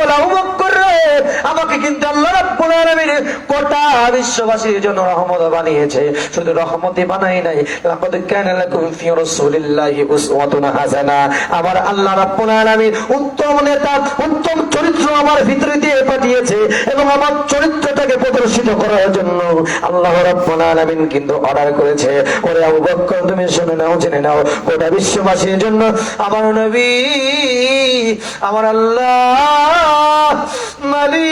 বলে, আবু বকর রে, আমাকে কিন্তু আল্লাহ রাব্বুল আলামিন গোটা বিশ্ববাসীর জন্য রহমত বানিয়েছে। শুধু রহমতই বানাই নাই, লাকাদ কানা লাকুম ফি রাসূলিল্লাহি উসওয়াতুন হাসানাহ। আমার আল্লাহ রাব্বুল আলামিন উত্তম নেতা, উত্তম চরিত্র আমার ভিতরে দিয়ে পাঠিয়েছে এবং আমার চরিত্রটাকে প্রদর্শিত করার জন্য আল্লাহ রাব্বুল আলামিন কিন্তু অর্ডার করেছে, ওরে আবু বকর তুমি শুনে নাও, জেনে নাও, গোটা বিশ্ববাসীর জন্য আমার নবী, আমার আল্লাহ মালিক,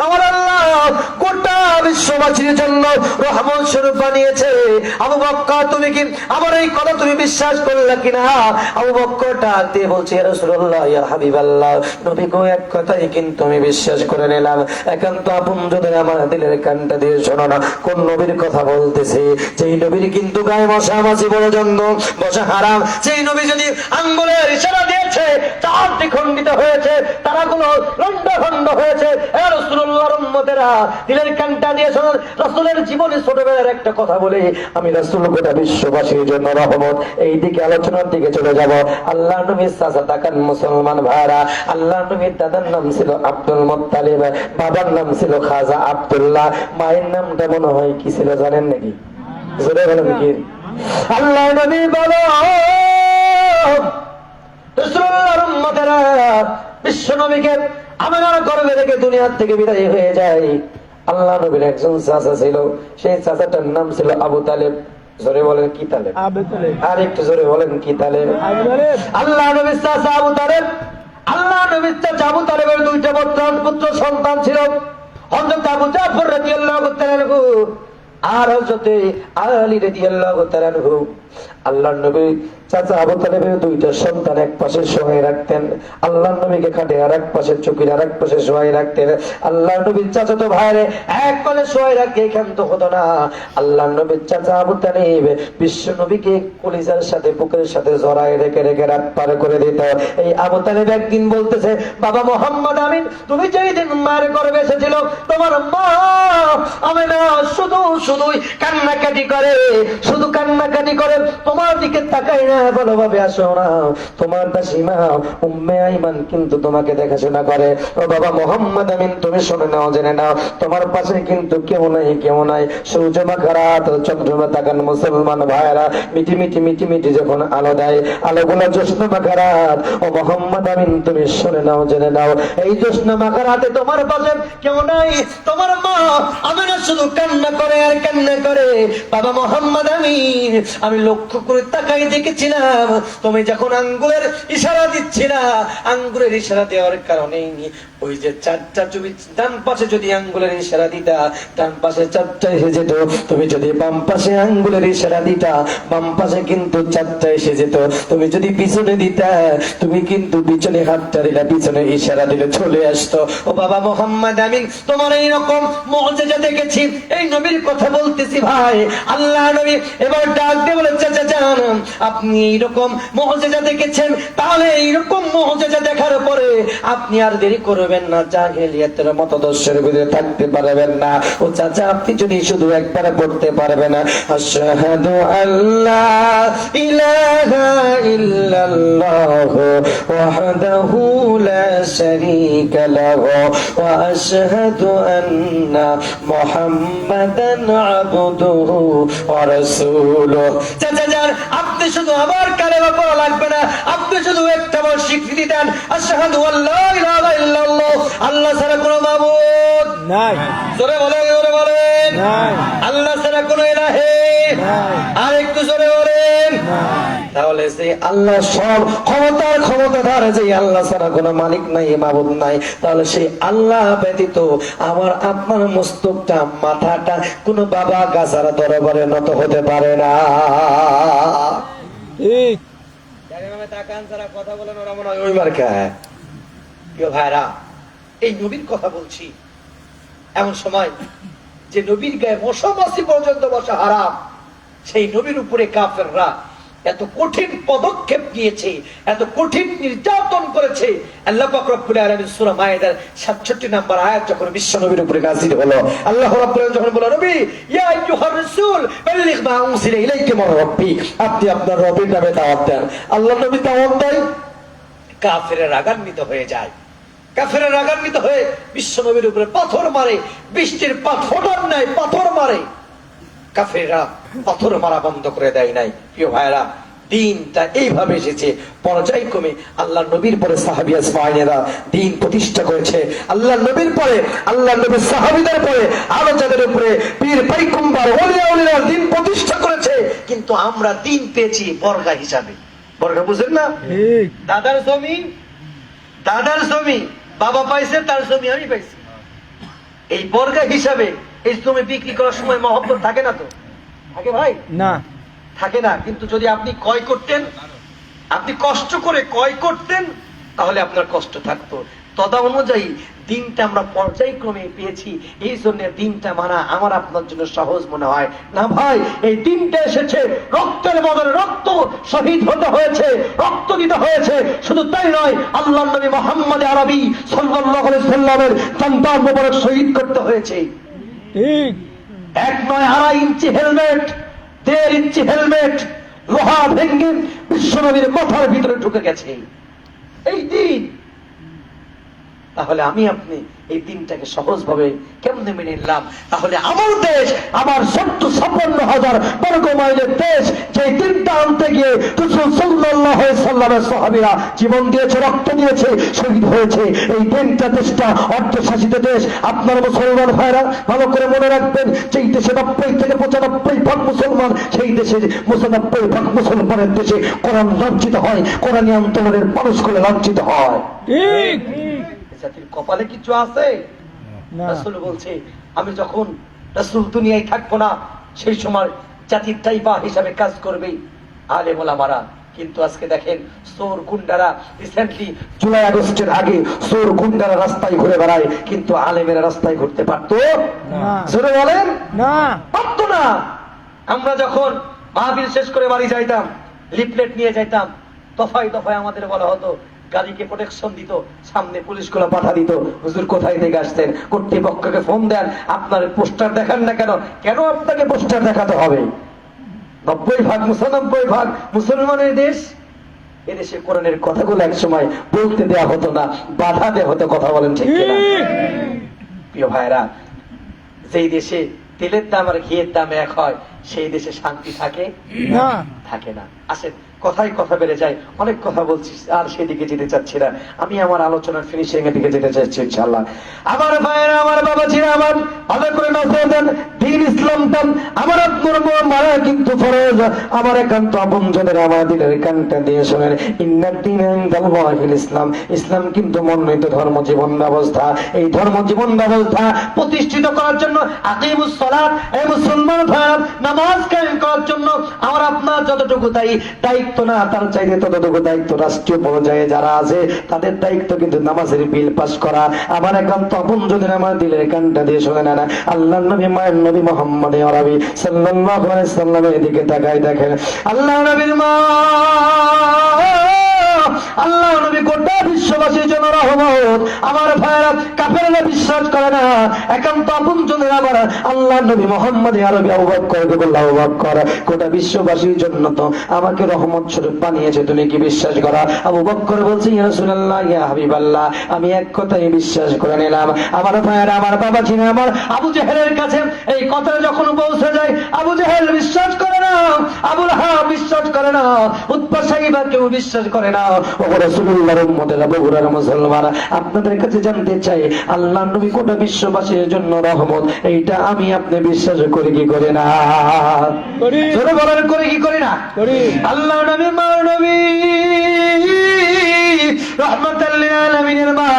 আমার আল্লাহ গোটা বিশ্ববাসীর জন্য রহমত স্বরূপ বানিয়েছে। আবু বকর তুমি কি আমার এই কথা তুমি বিশ্বাস করলে কিনা? আবু বকর ডাক দিয়ে বলছে, ইয়া রাসূলুল্লাহ, ইয়া হাবিবাল্লাহ, নবী গো, এক কথাই কিন্তু আমি বিশ্বাস করে নিলাম। একান্ত আপন যদি আমার দিলের কানটা দিয়ে শোনো না, কোন নবীর কথা বলতেছে? যেই নবীর কিন্তু গায়ে মশা মাছি বড় জন্ম, মশা হারাম, যেই নবী যদি আঙ্গুলের ইশারা দিয়েছে চারটি খণ্ডিত হয়েছে, তারাগুলো লন্ডভন্ড হয়েছে। হে রাসূলুল্লাহর উম্মতেরা, দিলের কানটা দিয়ে শোনো, রাসূলের জীবনে ছোটবেলার একটা কথা বলে আমি রাসূল গোটা বিশ্ববাসীর জন্য রহমত। এই দিকে আলোচনার দিকে চলে যাব। আল্লাহ নবীর চাচা তাকান মুসলমান ভাইরা, আল্লাহ নবীর দাদার নাম ছিল আব্দুল মুত্তালিব, বাবার নাম ছিল খাজা আব্দুল্লাহ, মায়ের নামটা মনে হয় কি ছিল জানেন নাকি? জোরে বলেন কি? আল্লাহ নবী বলো, রাসূলুল্লাহর উম্মতেরা, বিশ্ব নবীকে আমার গর্ভে রেখে দুনিয়ার থেকে বিদায় হয়ে যায়। আল্লাহ নবীর একজন চাচা ছিল, সেই চাচাটার নাম ছিল আবু তালেব। জোরে বলেন কি তালেব? আর একটু জোরে বলেন কি তালেব? আল্লাহ নবীর চাচা আবু তালেব। আল্লাহ নবীর চাচা আবু তালেবের দুইটা পুত্র সন্তান ছিল, হযরত আবু জাফর রাদিয়াল্লাহু তাআলা আনহু আর হযরত আলী রাদিয়াল্লাহু তাআলা আনহু। আল্লাহ নবী চাচা আবু তালেবের দুইটা সন্তান এক পাশে শোয়াই রাখতেন, আল্লাহ নবীকে খাটে আর এক পাশে চকির আর এক পাশে শোয়াই রাখতেন। আল্লাহ নবীর চাচা তো ভাইরে এক পাশে শোয়াই রাখতে এখান্ত হতো না। আল্লাহ নবীর চাচা আবু তালেব বিশ্ব নবীকে কলিজার সাথে বুকের সাথে জড়ায় রেখে রেখে রাত পার করে দিত। এই আবু তালেব একদিন বলতেছে, বাবা মোহাম্মদ আমিন, তুমি যেই দিন মায়ের গর্ভে এসেছিল, তোমার মা আমিনা শুধুই কান্নাকাটি করে, শুধু কান্নাকাটি করে, তোমার দিকে তাকাই না, ভালোভাবে আসো না। তোমার দাসিমা উম্মে আইমান কিন্তু তোমাকে দেখাশোনা করে। ও বাবা মোহাম্মদ আমিন, তুমি শুনে নাও, জেনে নাও, তোমার পাশে কিন্তু কেউ নাই। সূর্য মাখা রাত, চন্দ্রমা তাকান মুসলমান ভাইরা, মিটি মিটি মিটি মিটি যখন আলো দেয়, আলোগুলো জ্যোৎস্না মাখা রাত। ও মোহাম্মদ আমিন, তুমি শুনে নাও, জেনে নাও, এই জ্যোৎস্না মাখা রাতে তোমার পাশে কেউ নাই, তোমার মা আমিনা শুধু কান্না করে আর কান্না করে। বাবা মোহাম্মদ আমিন, আমি লক্ষ্য করে তাকাই দেখেছিলাম, তুমি যখন আঙ্গুলের ইশারা দিচ্ছিলা, আঙ্গুলের ইশারা দেওয়ার কারণে ওই যে চারটা তুমি ডান পাশে যদি আঙ্গুলের ইশারা দিতা, ডান পাশে চারটা এসে যেত, তুমি যদি বাম পাশে আঙ্গুলের ইশারা দিতা, বাম পাশে কিন্তু চারটা এসে যেত। তুমি যদি পিছনে দিতা, তুমি কিন্তু পিছনে হাতটা দিলা, পিছনে ইশারা দিলে চলে আসতো। ও বাবা মোহাম্মদ আমিন, তোমার এইরকম মুআজিজা দেখেছি, এই নবীর কথা বলতেছি ভাই। আল্লাহ নবী এবার ডাক দিয়ে বলে, চাচা জান, আপনি এইরকম মুআজিজা দেখেছেন, তাহলে এইরকম মুআজিজা দেখার পরে আপনি আর দেরি করবেন না, জাহেলিয়াতের মতদর্শের ভিতরে থাকতে পারবেন না। ও চাচা, আপনি যদি শুধু একবারে পড়তে পারবেন না, আশহাদু আল্লা ইলাহা ইল্লাল্লাহু ওয়াহদাহু লা শারীকা লাহু ওয়া আশহাদু আন্না মুহাম্মাদান আবদুহু ওয়া রাসূলুহু। চাচা যান, আপনি শুধু আমার কালেমা পড়া লাগবে না, আপনি শুধু একটা বার স্বীকৃতি দেন, আশহাদু আল্লা ইলাহা ইল্লাল্লাহ, আল্লাহ ছাড়া কোনো মাবুদ নাই। জোরে বলেন, জোরে বলেন, আল্লাহ ছাড়া কোনো ইলাহে নাই। আর একটু জোরে বলেন। তাহলে সেই আল্লাহ সব ক্ষমতাধার, যে আল্লাহ ছাড়া কোনো মালিক নাই, মাবুদ নাই, তাহলে সেই আল্লাহ ব্যতীত আমার আপনার মস্তকটা, মাথাটা কোনো বাবা গাছার দরবারে নত হতে পারে না। কথা বলেন, ওরা মনে হয় ওই মার্কা। ভাইরা, এই নবীর কথা বলছি, এমন সময় যে নবীর গায়ে মশা মাছি পর্যন্ত বসা হারাম, সেই নবীর উপরে কাফেররা এত কঠিন পদক্ষেপ নিয়েছে, এত কঠিন নির্যাতন করেছে। আল্লাহ পাক রব্বুল আলামিন সূরা মায়েদার 67 নম্বর আয়াত যখন বিশ্ব নবীর উপরে নাযিল হলো, আল্লাহ রাব্বুল আলামিন যখন বললেন, নবী ইয়া আইয়ুহার রাসূল বাল্লিগ মা উনজিলা ইলাইকা মির রাব্বিক, আপনি আপনার রবের নামে দাওয়াত দেন। আল্লাহ নবী দাওয়াত দেয়, কাফেররা রাগান্বিত হয়ে যায়। কাফেররা রাগান্বিত হয়ে বিশ্বনবীর উপরে পাথর মারে, বৃষ্টির পাথর নাই পাথর মারে। কাফেররা পাথর মারা বন্ধ করে দেয় নাই। প্রিয় ভাইরা, দিনটা এইভাবে এসেছে পর্যায়ক্রমে। আল্লাহ নবীর পরে সাহাবিয়া সাহাবীরা দিন প্রতিষ্ঠা করেছে। আল্লাহ নবীর পরে, আল্লাহ নবীর সাহাবীদের পরে আরো যাদের উপরে পীর পয়গম্বর ওলিয়া ওলিরা দিন প্রতিষ্ঠা করেছে। কিন্তু আমরা দিন পেয়েছি বর্গা হিসাবে। বর্গা বুঝেন না? দাদার জমি, দাদার জমি বাবা পাইছে, তার জমি আমি পাইছি। এই বর্গা হিসাবে এই জমি বিক্রি করার সময় মহব্বত থাকে না? তো থাকে ভাই? না, থাকে না। কিন্তু যদি আপনি ক্রয় করতেন, আপনি কষ্ট করে ক্রয় করতেন, তাহলে আপনার কষ্ট থাকতো। তদা অনুযায়ী দিনটা আমরা পর্যায়ক্রমে পেয়েছি, এই জন্য দিনটা মানা আমার আপনার জন্য সহজ মনে হয় না ভাই। এই দিনটা এসেছে রক্তের বদলে রক্ত শহীদ হতে হয়েছে, রক্ত দিতে হয়েছে। শুধু তাই নয়, আল্লাহ নবী মুহাম্মদ আরবি সাল্লাল্লাহু আলাইহি সাল্লামের সন্তান মোবারক শহীদ করতে হয়েছে। ঠিক 1 নয় 2.5 ইঞ্চি হেলমেট, 1.5 ইঞ্চি হেলমেট লোহা ভেঙ্গে বিশ্বনবীর মাথার ভিতরে ঢুকে গেছে এই দিন। তাহলে আমি আপনি এই দিনটাকে সহজভাবে কেমনে মেনে নিলাম? তাহলে আমার দেশ, আমার 56,000 বর্গ মাইলের দেশ, যে দিনটা আনতে গিয়ে রাসূল সাল্লাল্লাহু আলাইহি সাল্লামের সাহাবীরা জীবন দিয়েছে, রক্ত দিয়েছে, শহীদ হয়েছে, এই দিনটা দেশটা অর্ধশাসিত দেশ। আপনার মুসলমান ভাইরা ভালো করে মনে রাখবেন, যেই দেশে 90 থেকে 95% মুসলমান, সেই দেশে 95% মুসলমানের দেশে কোরআন লাঞ্ছিত হয়, কোরআনী আন্দোলনের মানুষগুলো লাঞ্ছিত হয়। ঠিক জাতির কপালে কিছু আছে? রাসূল বলছে, আমি যখন রাসূল দুনিয়ায় থাকবো না, সেই সময় জাতির তাইবা হিসাবে কাজ করবে আলেম ওলামারা। কিন্তু আজকে দেখেন, চোর গুন্ডারা রিসেন্টলি জুলাই আগস্টের আগে চোর গুন্ডারা রাস্তায় ঘুরে বেড়ায়, কিন্তু আলেমেরা রাস্তায় ঘুরতে পারতো না। জোরে বলেন না, পারতো না। আমরা যখন মাহফিল শেষ করে বাড়ি যাইতাম, লিফলেট নিয়ে যাইতাম, দফায় দফায় আমাদের বলা হতো, গাড়িকে প্রোটেকশন দিত, সামনে পুলিশগুলো পাঠা দিত, হুজুর কোথায় থেকে আসতেন, কর্তৃপক্ষকে ফোন দেন, আপনার পোস্টার দেখান না কেন? কেন আপনাকে পোস্টার দেখাতে হবে? 90% মুসলমানের দেশ। এদেশে কোরআনের কথাগুলো এক সময় বলতে দেওয়া হতো না, বাধা দেওয়া হতো। কথা বলেন ঠিক কিনা? প্রিয় ভাইরা, যেই দেশে তেলের দাম আর ঘিয়ের দাম এক হয়, সেই দেশে শান্তি থাকে না? থাকে না। আসেন, কথাই কথা বেড়ে যায়, অনেক কথা বলছি, আর সেদিকে যেতে চাচ্ছি না। আমি আমার আলোচনার ফিনিশিং এর দিকে যেতে চাচ্ছি ইনশাআল্লাহ। আমার ভাইয়েরা, আমার বাবা ছিল, আমার ভালো করে নজর দেন। দ্বীন ইসলামটা আমার আপনার মারা কিন্তু ফরজ। আমার একান্ত আপনজনের আমার দিলের কানটা দিয়ে শোনেন, ইন্নাদ দীন ইনদাল্লাহিল ইসলাম। ইসলাম কিন্তু মনোনীত ধর্ম জীবন ব্যবস্থা। এই ধর্ম জীবন ব্যবস্থা প্রতিষ্ঠিত করার জন্য আকিমুস সালাত, এই মুসলমান ভাইরা, নামাজ কায়েম করার জন্য আমার আপনার যতটুকু দায়িত্ব না, তার চাইতে ততটুকু দায়িত্ব রাষ্ট্রীয় পর্যায়ে যারা আছে তাদের দায়িত্ব কিন্তু নামাজের বিল পাস করা। আমার একান্ত আপনজনের আমার দিলের কানটা দিয়ে শুনে না, আল্লাহ নবী মায়ের নবী মুহাম্মদ আরবি সাল্লাল্লাহু আলাইহি সাল্লামের দিকে তাকায় দেখেন, আল্লাহ নবীর মা, আল্লাহ নবী গোটা বিশ্ববাসীর জন্য রহমত। আমার ভাইরা, কাফেররা বিশ্বাস করে না, একান্ত আপনজনের আমার আল্লাহ নবী মুহাম্মদ আরবি আবু বকরকে বলল, আবু বকর, গোটা বিশ্ববাসীর জন্য তো আমাকে রহমত স্বরূপ বানিয়েছে, তুমি কি বিশ্বাস করা? আবু বকর বলছে, ইয়া রাসূলুল্লাহ, ইয়া হাবিবাল্লাহ, আমি এক কথাই বিশ্বাস করে নিলাম। আমার ভাইরা, আমার বাবা ছিল, আমার আবু জেহেলের কাছে এই কথাটা যখন পৌঁছে যায়, আবু জেহেল বিশ্বাস করে না, আবু লাহাব বিশ্বাস করে না, উতবা সাইবা কেউ বিশ্বাস করে না। ও রাসূলুল্লাহর উম্মতেরা, বগুড়ার মুসলমানরা, আপনাদের কাছে জানতে চাই, আল্লাহ নবী গোটা বিশ্ববাসীর জন্য রহমত, এইটা আমি আপনি বিশ্বাস করি কি করি না? করি। জোরে বলেন, করি কি করি না? করি। আল্লাহ নবী মা, নবী রাহমাতাল লিল আলামিনের মা।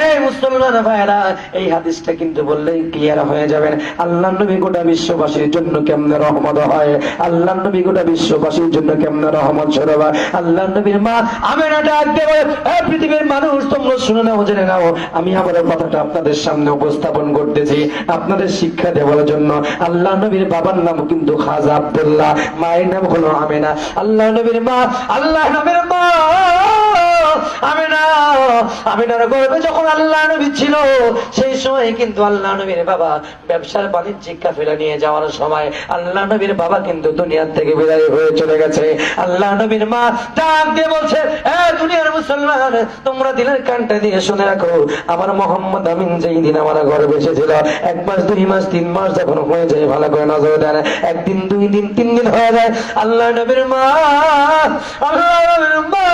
এই মুসলমান ভাইরা, এই হাদিসটা কিন্তু বললেই ক্লিয়ার হয়ে যাবেন, আল্লাহ নবী গোটা বিশ্ববাসীর জন্য কেমনে রহমত হয়, আল্লাহ নবী গোটা বিশ্ববাসীর জন্য কেমনে রহমত স্বরূপ। আল্লাহ নবীর মা আমেনা ডাক দেবে, এই পৃথিবীর মানুষ, তোমরা শুনে নাও, জেনে নাও, আমি আমার কথাটা আপনাদের সামনে উপস্থাপন করতেছি আপনাদের শিক্ষা দেওয়ার জন্য। আল্লাহ নবীর বাবার নাম কিন্তু খাজা আব্দুল্লাহ, মায়ের নাম হলো আমেনা। আল্লাহ নবীর মা, আল্লাহ নবীর মা আমিনার গর্ভে যখন আল্লাহ নবী ছিল, সেই সময় কিন্তু আল্লাহ নবীর বাবা ব্যবসার বাণিজ্যিক কাফেলা নিয়ে যাওয়ার সময় আল্লাহ নবীর বাবা কিন্তু দুনিয়া থেকে বিদায় হয়ে চলে গেছে। আল্লাহ নবীর মা ডাক দিয়ে বলছে, এ দুনিয়ার মুসলমান মুসলমান, তোমরা দিলের কানটা দিয়ে শুনে রাখো, আমার মোহাম্মদ আমিন যেই দিন আমার গর্ভে এসেছিল, 1 মাস 2 মাস 3 মাস যখন হয়ে যায়, ভালো করে নজর দেন, 1 দিন 2 দিন 3 দিন হয়ে যায়, আল্লাহ নবীর মা, আল্লাহ নবীর মা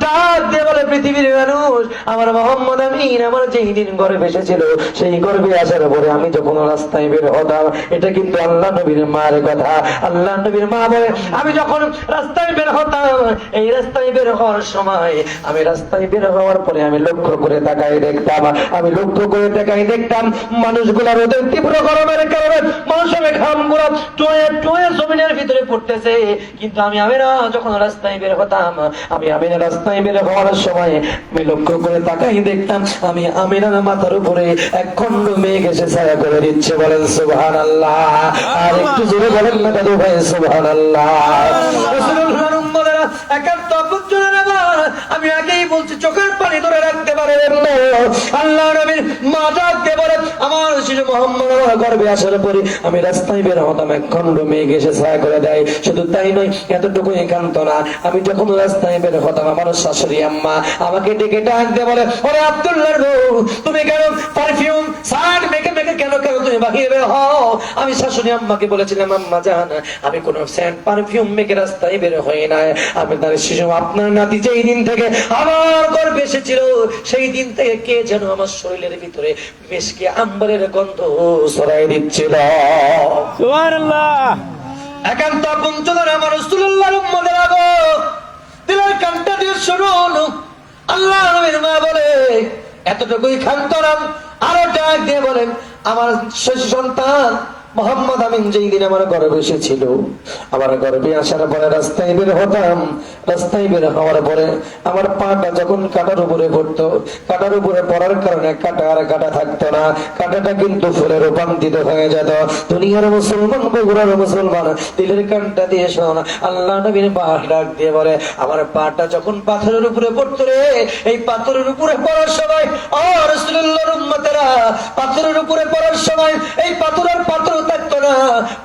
ডাক দিয়ে বলে, পৃথিবীর মানুষ, আমার মোহাম্মদ আমিন আমার যেই দিন গর্ভে এসেছিল, সেই গর্ভে আসার পরে আমি যখন রাস্তায় বের হতাম, এটা কিন্তু আল্লাহ নবীর মার কথা। আল্লাহ নবীর মা বলে, আমি যখন রাস্তায় বের হতাম, এই রাস্তায় বের হওয়ার সময়, আমি রাস্তায় বের হওয়ার পরে আমি লক্ষ্য করে তাকাই দেখতাম, আমি লক্ষ্য করে তাকাই দেখতাম, মানুষগুলা রোদের তীব্র গরমের কারণে মৌসুমে ঘামগুলো টোয়ে টোয়ে জমিনের ভিতরে পড়তেছে, কিন্তু আমি আমিনা যখন রাস্তায় বের হতাম, আমি আমিনা রাস্তায় বের হওয়ার সময় আমি লক্ষ্য করে তাকাই দেখতাম, আমি আমিনার মাথার উপরে 1 খণ্ড মেঘ এসে ছায়া করে দিচ্ছে। বলেন সুবহানাল্লাহ। আর একটু জোরে বলেন না দাদু ভাই, সুবহানাল্লাহ। রাসূলুল্লাহর উম্মতেরা, একান্ত আপনজনেরা, আমি আগেই বলছি, চোখের পানি ধরে রাখতে পারেন না। আল্লাহ নবীর মা ডাক দিয়ে বলে, আমার শিশু মুহাম্মদ আমার গর্ভে আসার পরে আমি রাস্তায় বের হতাম, 1 খণ্ড মেঘ এসে ছায়া করে দেয়। শুধু তাই নয়, এতটুকুই একান্ত না, আমি যখন রাস্তায় বের হতাম, আমার শাশুড়ি আম্মা আমাকে ডেকে ডাক দিয়ে বলে, ওরে আব্দুল্লাহর বউ, তুমি কেন পারফিউম সান মেখে মেখে কেন কেন তুমি বাহিরে বের হও? আমি শাশুড়ি আম্মাকে বলেছিলাম, আম্মা জান, আমি কোন সেন্ট পারফিউম মেখে রাস্তায় বের হই না, আমি তার শিশু, আপনার নাতি যেই দিন থেকে আমার গর্ভে এসেছিল, সেই দিন থেকে কে যেন আমার শরীরের ভিতরে মিশকে আম্বরের গন্ধ ছড়াই দিচ্ছিল। সুবহানাল্লাহ। একান্ত আপনজনের আমার রাসূলুল্লাহর উম্মতেরা গো, দিলের কানটা দিয়ে শুনুন, আল্লাহ নবীর মা বলে, এতটুকুই ক্ষান্ত না, আরো ডাক দিয়ে বলেন, আমার শিশু সন্তান মোহাম্মদ আমিন যেই দিন আমার গর্ভে এসেছিল, আমার গর্ভে আসার পরে রাস্তায় বের হতাম, রাস্তায় বের হওয়ার পরে আমার পাটা যখন কাটার উপরে পড়তো, কাটার উপরে পড়ার কারণে কাটা আর কাটা থাকতো না, কাটাটা কিন্তু ফুলে রূপান্তরিত হয়ে যেত। দুনিয়ার মুসলমান, বগুড়ার মুসলমান, দিলের কানটা দিয়ে শোন, আল্লাহ নবীর পা ডাক দিয়ে বলে, আমার পাটা যখন পাথরের উপরে পড়তো রে, এই পাথরের উপরে পড়ার সময়, ও রাসূলুল্লাহর উম্মতেরা, পাথরের উপরে পড়ার সময় এই পাথরের পাথর থাকতো না,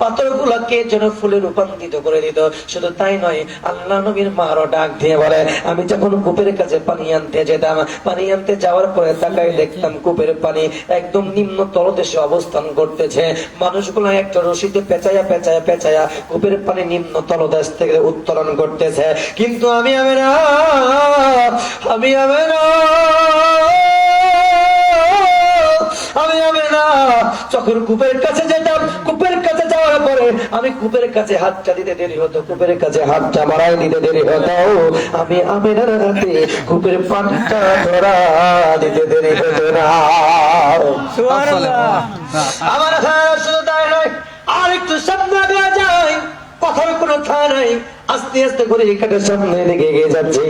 পাথর গুলাকে যেন ফুলে রূপান্তরিত করে দিত। শুধু তাই নয়, আল্লাহ নবীর মারও ডাক দিয়ে বলে, আমি যখন কূপের কাছে পানি আনতে যেতাম, পানি আনতে যাওয়ার পরে তাকাই দেখতাম কূপের পানি একদম নিম্ন তলদেশে অবস্থান করতেছে, মানুষগুলো একটা রশিতে পেঁচায়া পেঁচায়া পেঁচায়া কূপের পানি নিম্ন তলদেশ থেকে উত্তোলন করতেছে, কিন্তু আমি না যখন কূপের কাছে যেতাম, কূপের কাছে যাওয়ার পরে আমি কূপের কাছে হাতটা দিতে দেরি হতো, কূপের কাছে হাতটা মারাই দিতে দেরি হতো, আমি আমিনার হাতে কূপের পানিটা ধরা দিতে দেরি হতো না। আমার শুধু তাই নয়, আর একটু সামনে দেওয়া যায়, কথার কোনো থা নাই, আস্তে আস্তে করে এখানে সামনে দিকে এগিয়ে যাচ্ছে,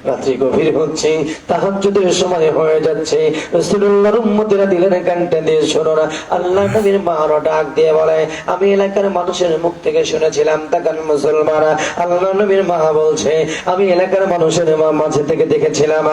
রাত্রি গভীর হচ্ছে, তাহাজ্জুদের সময় হয়ে যাচ্ছে। রাসূলুল্লাহর উম্মতেরা দিলেন কানটা দিয়ে শোনো না, আল্লাহ নবীর মারও ডাক দিয়ে বলে, আমি এলাকার মানুষের মুখ থেকে শুনেছিলাম, তাকান মুসলমানরা, আল্লাহ নবীর মা বলছে, আমি এলাকার মানুষের মাঝে থেকে দেখেছিলাম,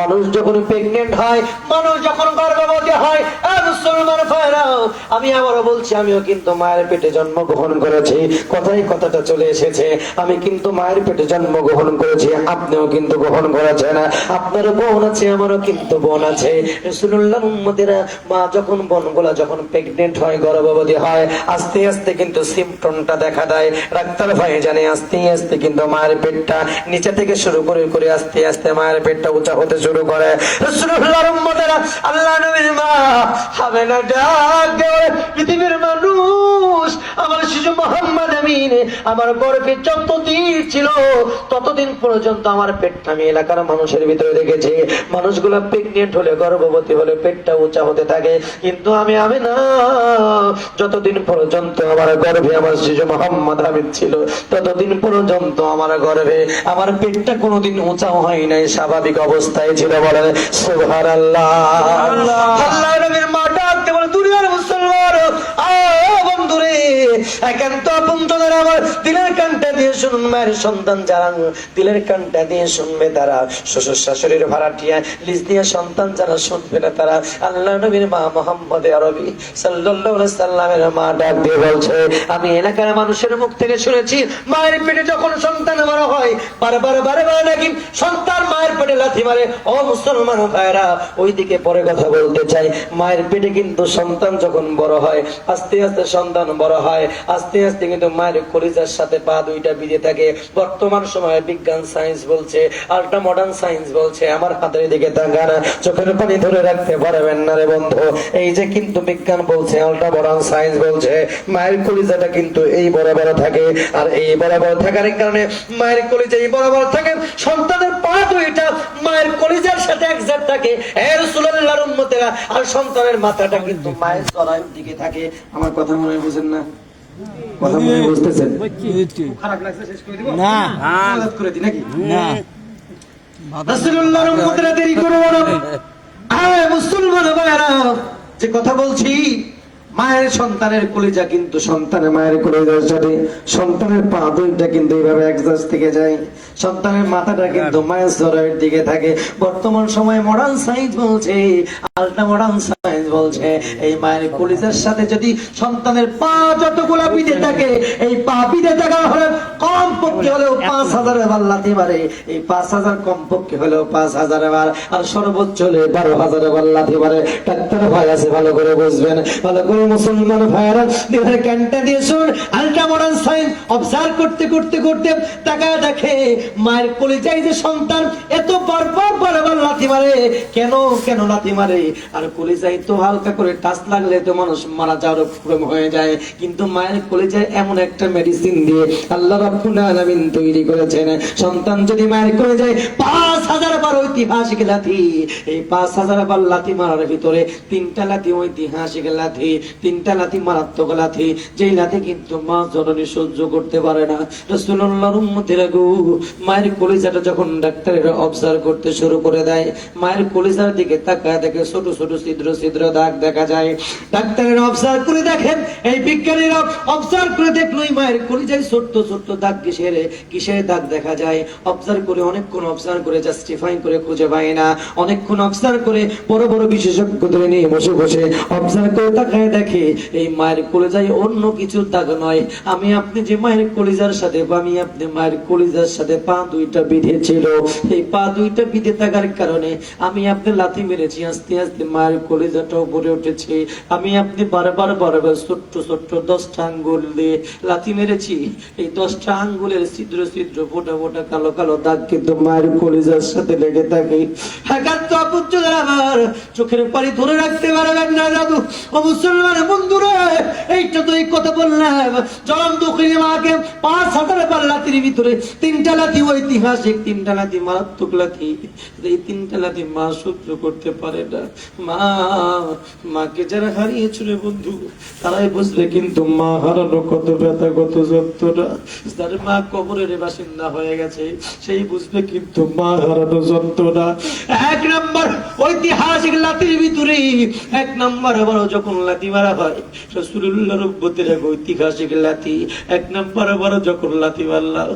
মানুষ যখন প্রেগনেন্ট হয়, মানুষ যখন গর্ভবতী হয়, মুসলমান ভাইরাও, আমি আবারও বলছি, আমিও কিন্তু মায়ের পেটে জন্মগ্রহণ করেছি, কথাই কথাটা চলে এসেছে, আমি কিন্তু মায়ের পেটে জন্মগ্রহণ করেছি, আপনিও কিন্তু গ্রহণ করেছেন, আপনারও বোন আছে, আমারও কিন্তু বোন আছে। রাসূলুল্লাহর উম্মতেরা, মা যখন বোনগুলা যখন প্রেগনেন্ট হয়, গর্ভবতী হয়, আস্তে আস্তে কিন্তু সিম্পটমটা দেখা দেয়, ডাক্তার ভাই জানে, আস্তে আস্তে কিন্তু মায়ের পেটটা নিচে থেকে শুরু করে করে আস্তে আস্তে মায়ের পেটটা উঁচা হতে শুরু করে। রাসূলুল্লাহর উম্মতেরা, আল্লাহ নবীর মা হবে না ডাক দেয়, পৃথিবীর মানুষ, আমার শিশু মুহাম্মদ আমিন আমার গর্ভে যতদিন ছিল ততদিন পর্যন্ত আমার পেটটা আমি এলাকার মানুষের ভিতরে দেখেছি, মানুষগুলো প্রেগনেন্ট হলে, গর্ভবতী হলে পেটটা উঁচা হতে থাকে, কিন্তু আমি না, যতদিন পর্যন্ত আমার গর্ভে আমার শিশু মুহাম্মদ আমিন ছিল, ততদিন পর্যন্ত আমার গর্ভে আমার পেটটা কোনোদিন উঁচা হয় নাই, স্বাভাবিক অবস্থায় ছিল। বলে সুবহানাল্লাহ। আল্লাহ নবীর মা ডাকতে বলে, দুনিয়ার মুসলমান বন্ধুরে, একান্ত আপনজনের আমার দিলের কানটা দিয়ে শুনুন, মায়ের সন্তান যারা দিলের কানটা দিয়ে শুনবে তারা, শ্বশুর শাশুড়ির ভাড়াটিয়া লিজ দিয়ে সন্তান যারা শুনবে না তারা, আল্লাহ নবীর মা মুহাম্মদ আরবি সাল্লাল্লাহু আলাইহি সাল্লামের মা ডাক দিয়ে বলছে, আমি এলাকার মানুষের মুখ থেকে শুনেছি, মায়ের পেটে যখন সন্তান বড় হয়, বারবার নাকি সন্তান মায়ের পেটে লাথি মারে। ও মুসলমান ভাইরা, ওইদিকে পরে কথা বলতে চাই। মায়ের পেটে কিন্তু সন্তান যখন বড় হয়, আস্তে আস্তে সন্তান বড় হয়, আস্তে আস্তে কিন্তু মায়ের কলিজার সাথে পা দুইটা বিঁধে থাকে। বর্তমান সময়ে বিজ্ঞান সায়েন্স বলছে, আল্ট্রা মডার্ন সায়েন্স বলছে, আমার হাতের দিকে তাকান, চোখের পানি ধরে রাখতে পারবেন না রে বন্ধু। এই যে কিন্তু বিজ্ঞান বলছে, আল্ট্রা মডার্ন সায়েন্স বলছে, মায়ের কলিজাটা কিন্তু এই বরাবর থাকে। আর এই বরাবর থাকার কারণে মায়ের কলিজা এই বরাবর থাকে, সন্তানের পা দুইটা মায়ের কলিজার সাথে একজাট থাকে। এ রাসূলুল্লাহর উম্মতেরা, আর সন্তানের মাথাটা কিন্তু মায়ের জরায়ুর দিকে থাকে। আমার কথা মনে হয় বুঝেন না? কথা মনে হয় বুঝতেছেন? খারাপ লাগছে, শেষ করে দিব না। মদদ করে দিই নাকি? না। রাসূলুল্লাহর উম্মতেরা দেরি করবো না। আরে মুসলমান ভাইরা, যে কথা বলছি, মায়ের সন্তানের কলিজা কিন্তু সন্তানের মায়ের কলিজার সাথে সন্তানের পা দুইটা কিন্তু এইভাবে একজাস্ট থেকে যায়। সন্তানের মাথাটা কিন্তু মায়ের জরায়ুর দিকে থাকে। বর্তমান সময়ে মডার্ন সায়েন্স বলছে, আল্ট্রা মডার্ন সায়েন্স বলছে, এই মায়ের কলিজার সাথে যদি সন্তানের পা যতগুলা বিঁধে থাকে, এই পা বিঁধে থাকা হলে কম পক্ষে হলেও 5,000 বার লাথি মারে। এই 5,000 কম পক্ষে হলেও 5,000 বার, আর সর্বোচ্চ হলে 12,000 বার লাথি মারে। ডাক্তার ভাই আছে, ভালো করে বুঝবেন, ভালো করে মুসলমান ভাইরা দেহের কানটা দিয়ে শুন। আল্ট্রা মডার্ন সায়েন্স অবজার্ভ করতে করতে করতে তাকায় দেখে মায়ের কলিজায় যে সন্তান এত বারবার লাথি মারে। কেন কেন লাথি মারে? আর কলিজায় তো হালকা করে টাচ লাগলে তো মানুষ মারা যাওয়ার উপক্রম হয়ে যায়। কিন্তু মায়ের কলিজায় এমন একটা মেডিসিন দিয়ে আল্লাহ রাব্বুল আলামিন তৈরি করেছেন, সন্তান যদি মায়ের কলিজায় 5,000 বার ঐতিহাসিক লাথি, এই 5,000 বার লাথি মারার ভিতরে 3টা লাথি ঐতিহাসিক লাথি, 3টা লাথি মারাত্মক লাথি, যেই লাথি কিন্তু মা জননী সহ্য করতে পারে না। রাসূলুল্লাহর উম্মতেরা গো, মায়ের কলিজাটা যখন ডাক্তারেরা অবজার্ভ করতে শুরু করে দেয়, মায়ের কলিজার দিকে তাকায় দেখে ছোট ছোট ছিদ্র ছিদ্র দাগ দেখা যায়। ডাক্তারেরা অবজার্ভ করে দেখেন, এই বিজ্ঞানীরা অবজার্ভ করে দেখলো এই মায়ের কলিজায় ছোট্ট ছোট্ট দাগ কিসের দাগ দেখা যায়। অবজার্ভ করে অনেকক্ষণ অবজার্ভ করে জাস্টিফাই করে খুঁজে পায় না। অনেকক্ষণ অবজার্ভ করে বড় বড় বিশেষজ্ঞদের নিয়ে বসে বসে অবজার্ভ করে তাকায় দেখে এই মায়ের কলিজায় অন্য কিছু দাগ নয়। আমি আপনি যে মায়ের কলিজার সাথে মায়ের কলিজার সাথে পা দুইটা বিঁধে ছিল, এই পা দুইটা বিঁধে থাকার কারণে আমি আপনি লাথি মেরেছি, আস্তে আস্তে মায়ের কলিজাটা উপরে উঠেছে। আমি আপনি বারবার ছোট্ট ছোট্ট 10টা আঙ্গুল দিয়ে লাথি মেরেছি। এই 10টা আঙ্গুলের ছিদ্র ছিদ্র ফোটা ফোটা কালো কালো দাগ কিন্তু মায়ের কলিজার সাথে লেগে থাকে। একান্ত আপুজ্জরা আমার চোখের পানি ধরে রাখতে পারবেন না দাদু। ও মুসলমান বন্ধুরা, এইটা তো এই কথা বললাম, জলম দুঃখিনী মাকে 5,000 বার লাথির ভিতরে 3টা লাথি ঐতিহাসিক, 3টা লাথি মারাত্মক লাথি। এই 3টা লাথি মা সহ্য করতে পারে না। মাকে যারা হারিয়েছিল বন্ধু, তারাই বুঝবে কিন্তু মা হারানো কত ব্যথা, কত যন্ত্রণা। যার মা কবরের বাসিন্দা হয়ে গেছে, সেই বুঝবে কিন্তু মা হারানো যন্ত্রণা। 1 নম্বর ঐতিহাসিক লাথির ভিতরে 1 নম্বর আবার যখন লাথি মারা হয়, রাসূলুল্লাহর উম্মতের ঐতিহাসিক লাথি 1 নম্বর আবার যখন লাথি মারলাম,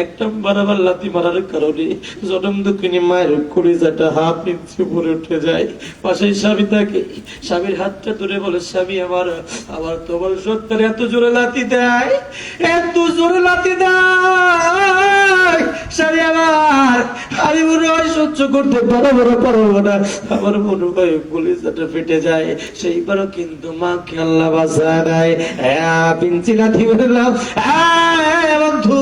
1 নম্বর আবার লাথি মারার কারণে জনম দুঃখিনী মায়ের কলিজাটা হাফ ইঞ্চি উপরে উঠে যায়। পাশে স্বামী থাকে, স্বামীর হাতটা ধরে বলে, স্বামী আমার তোমার সত্তর এত জোরে লাথি দেয়, এত জোরে লাথি দেয় স্বামী আমার, আমি মনে হয় সহ্য করতে পারবো না, আমার মনে হয় কলিজাটা ফেটে যায়। সেইবারও কিন্তু মাকে আল্লাহ বাঁচায় দেয়। পিঞ্চি লাথি মারলাম বন্ধু,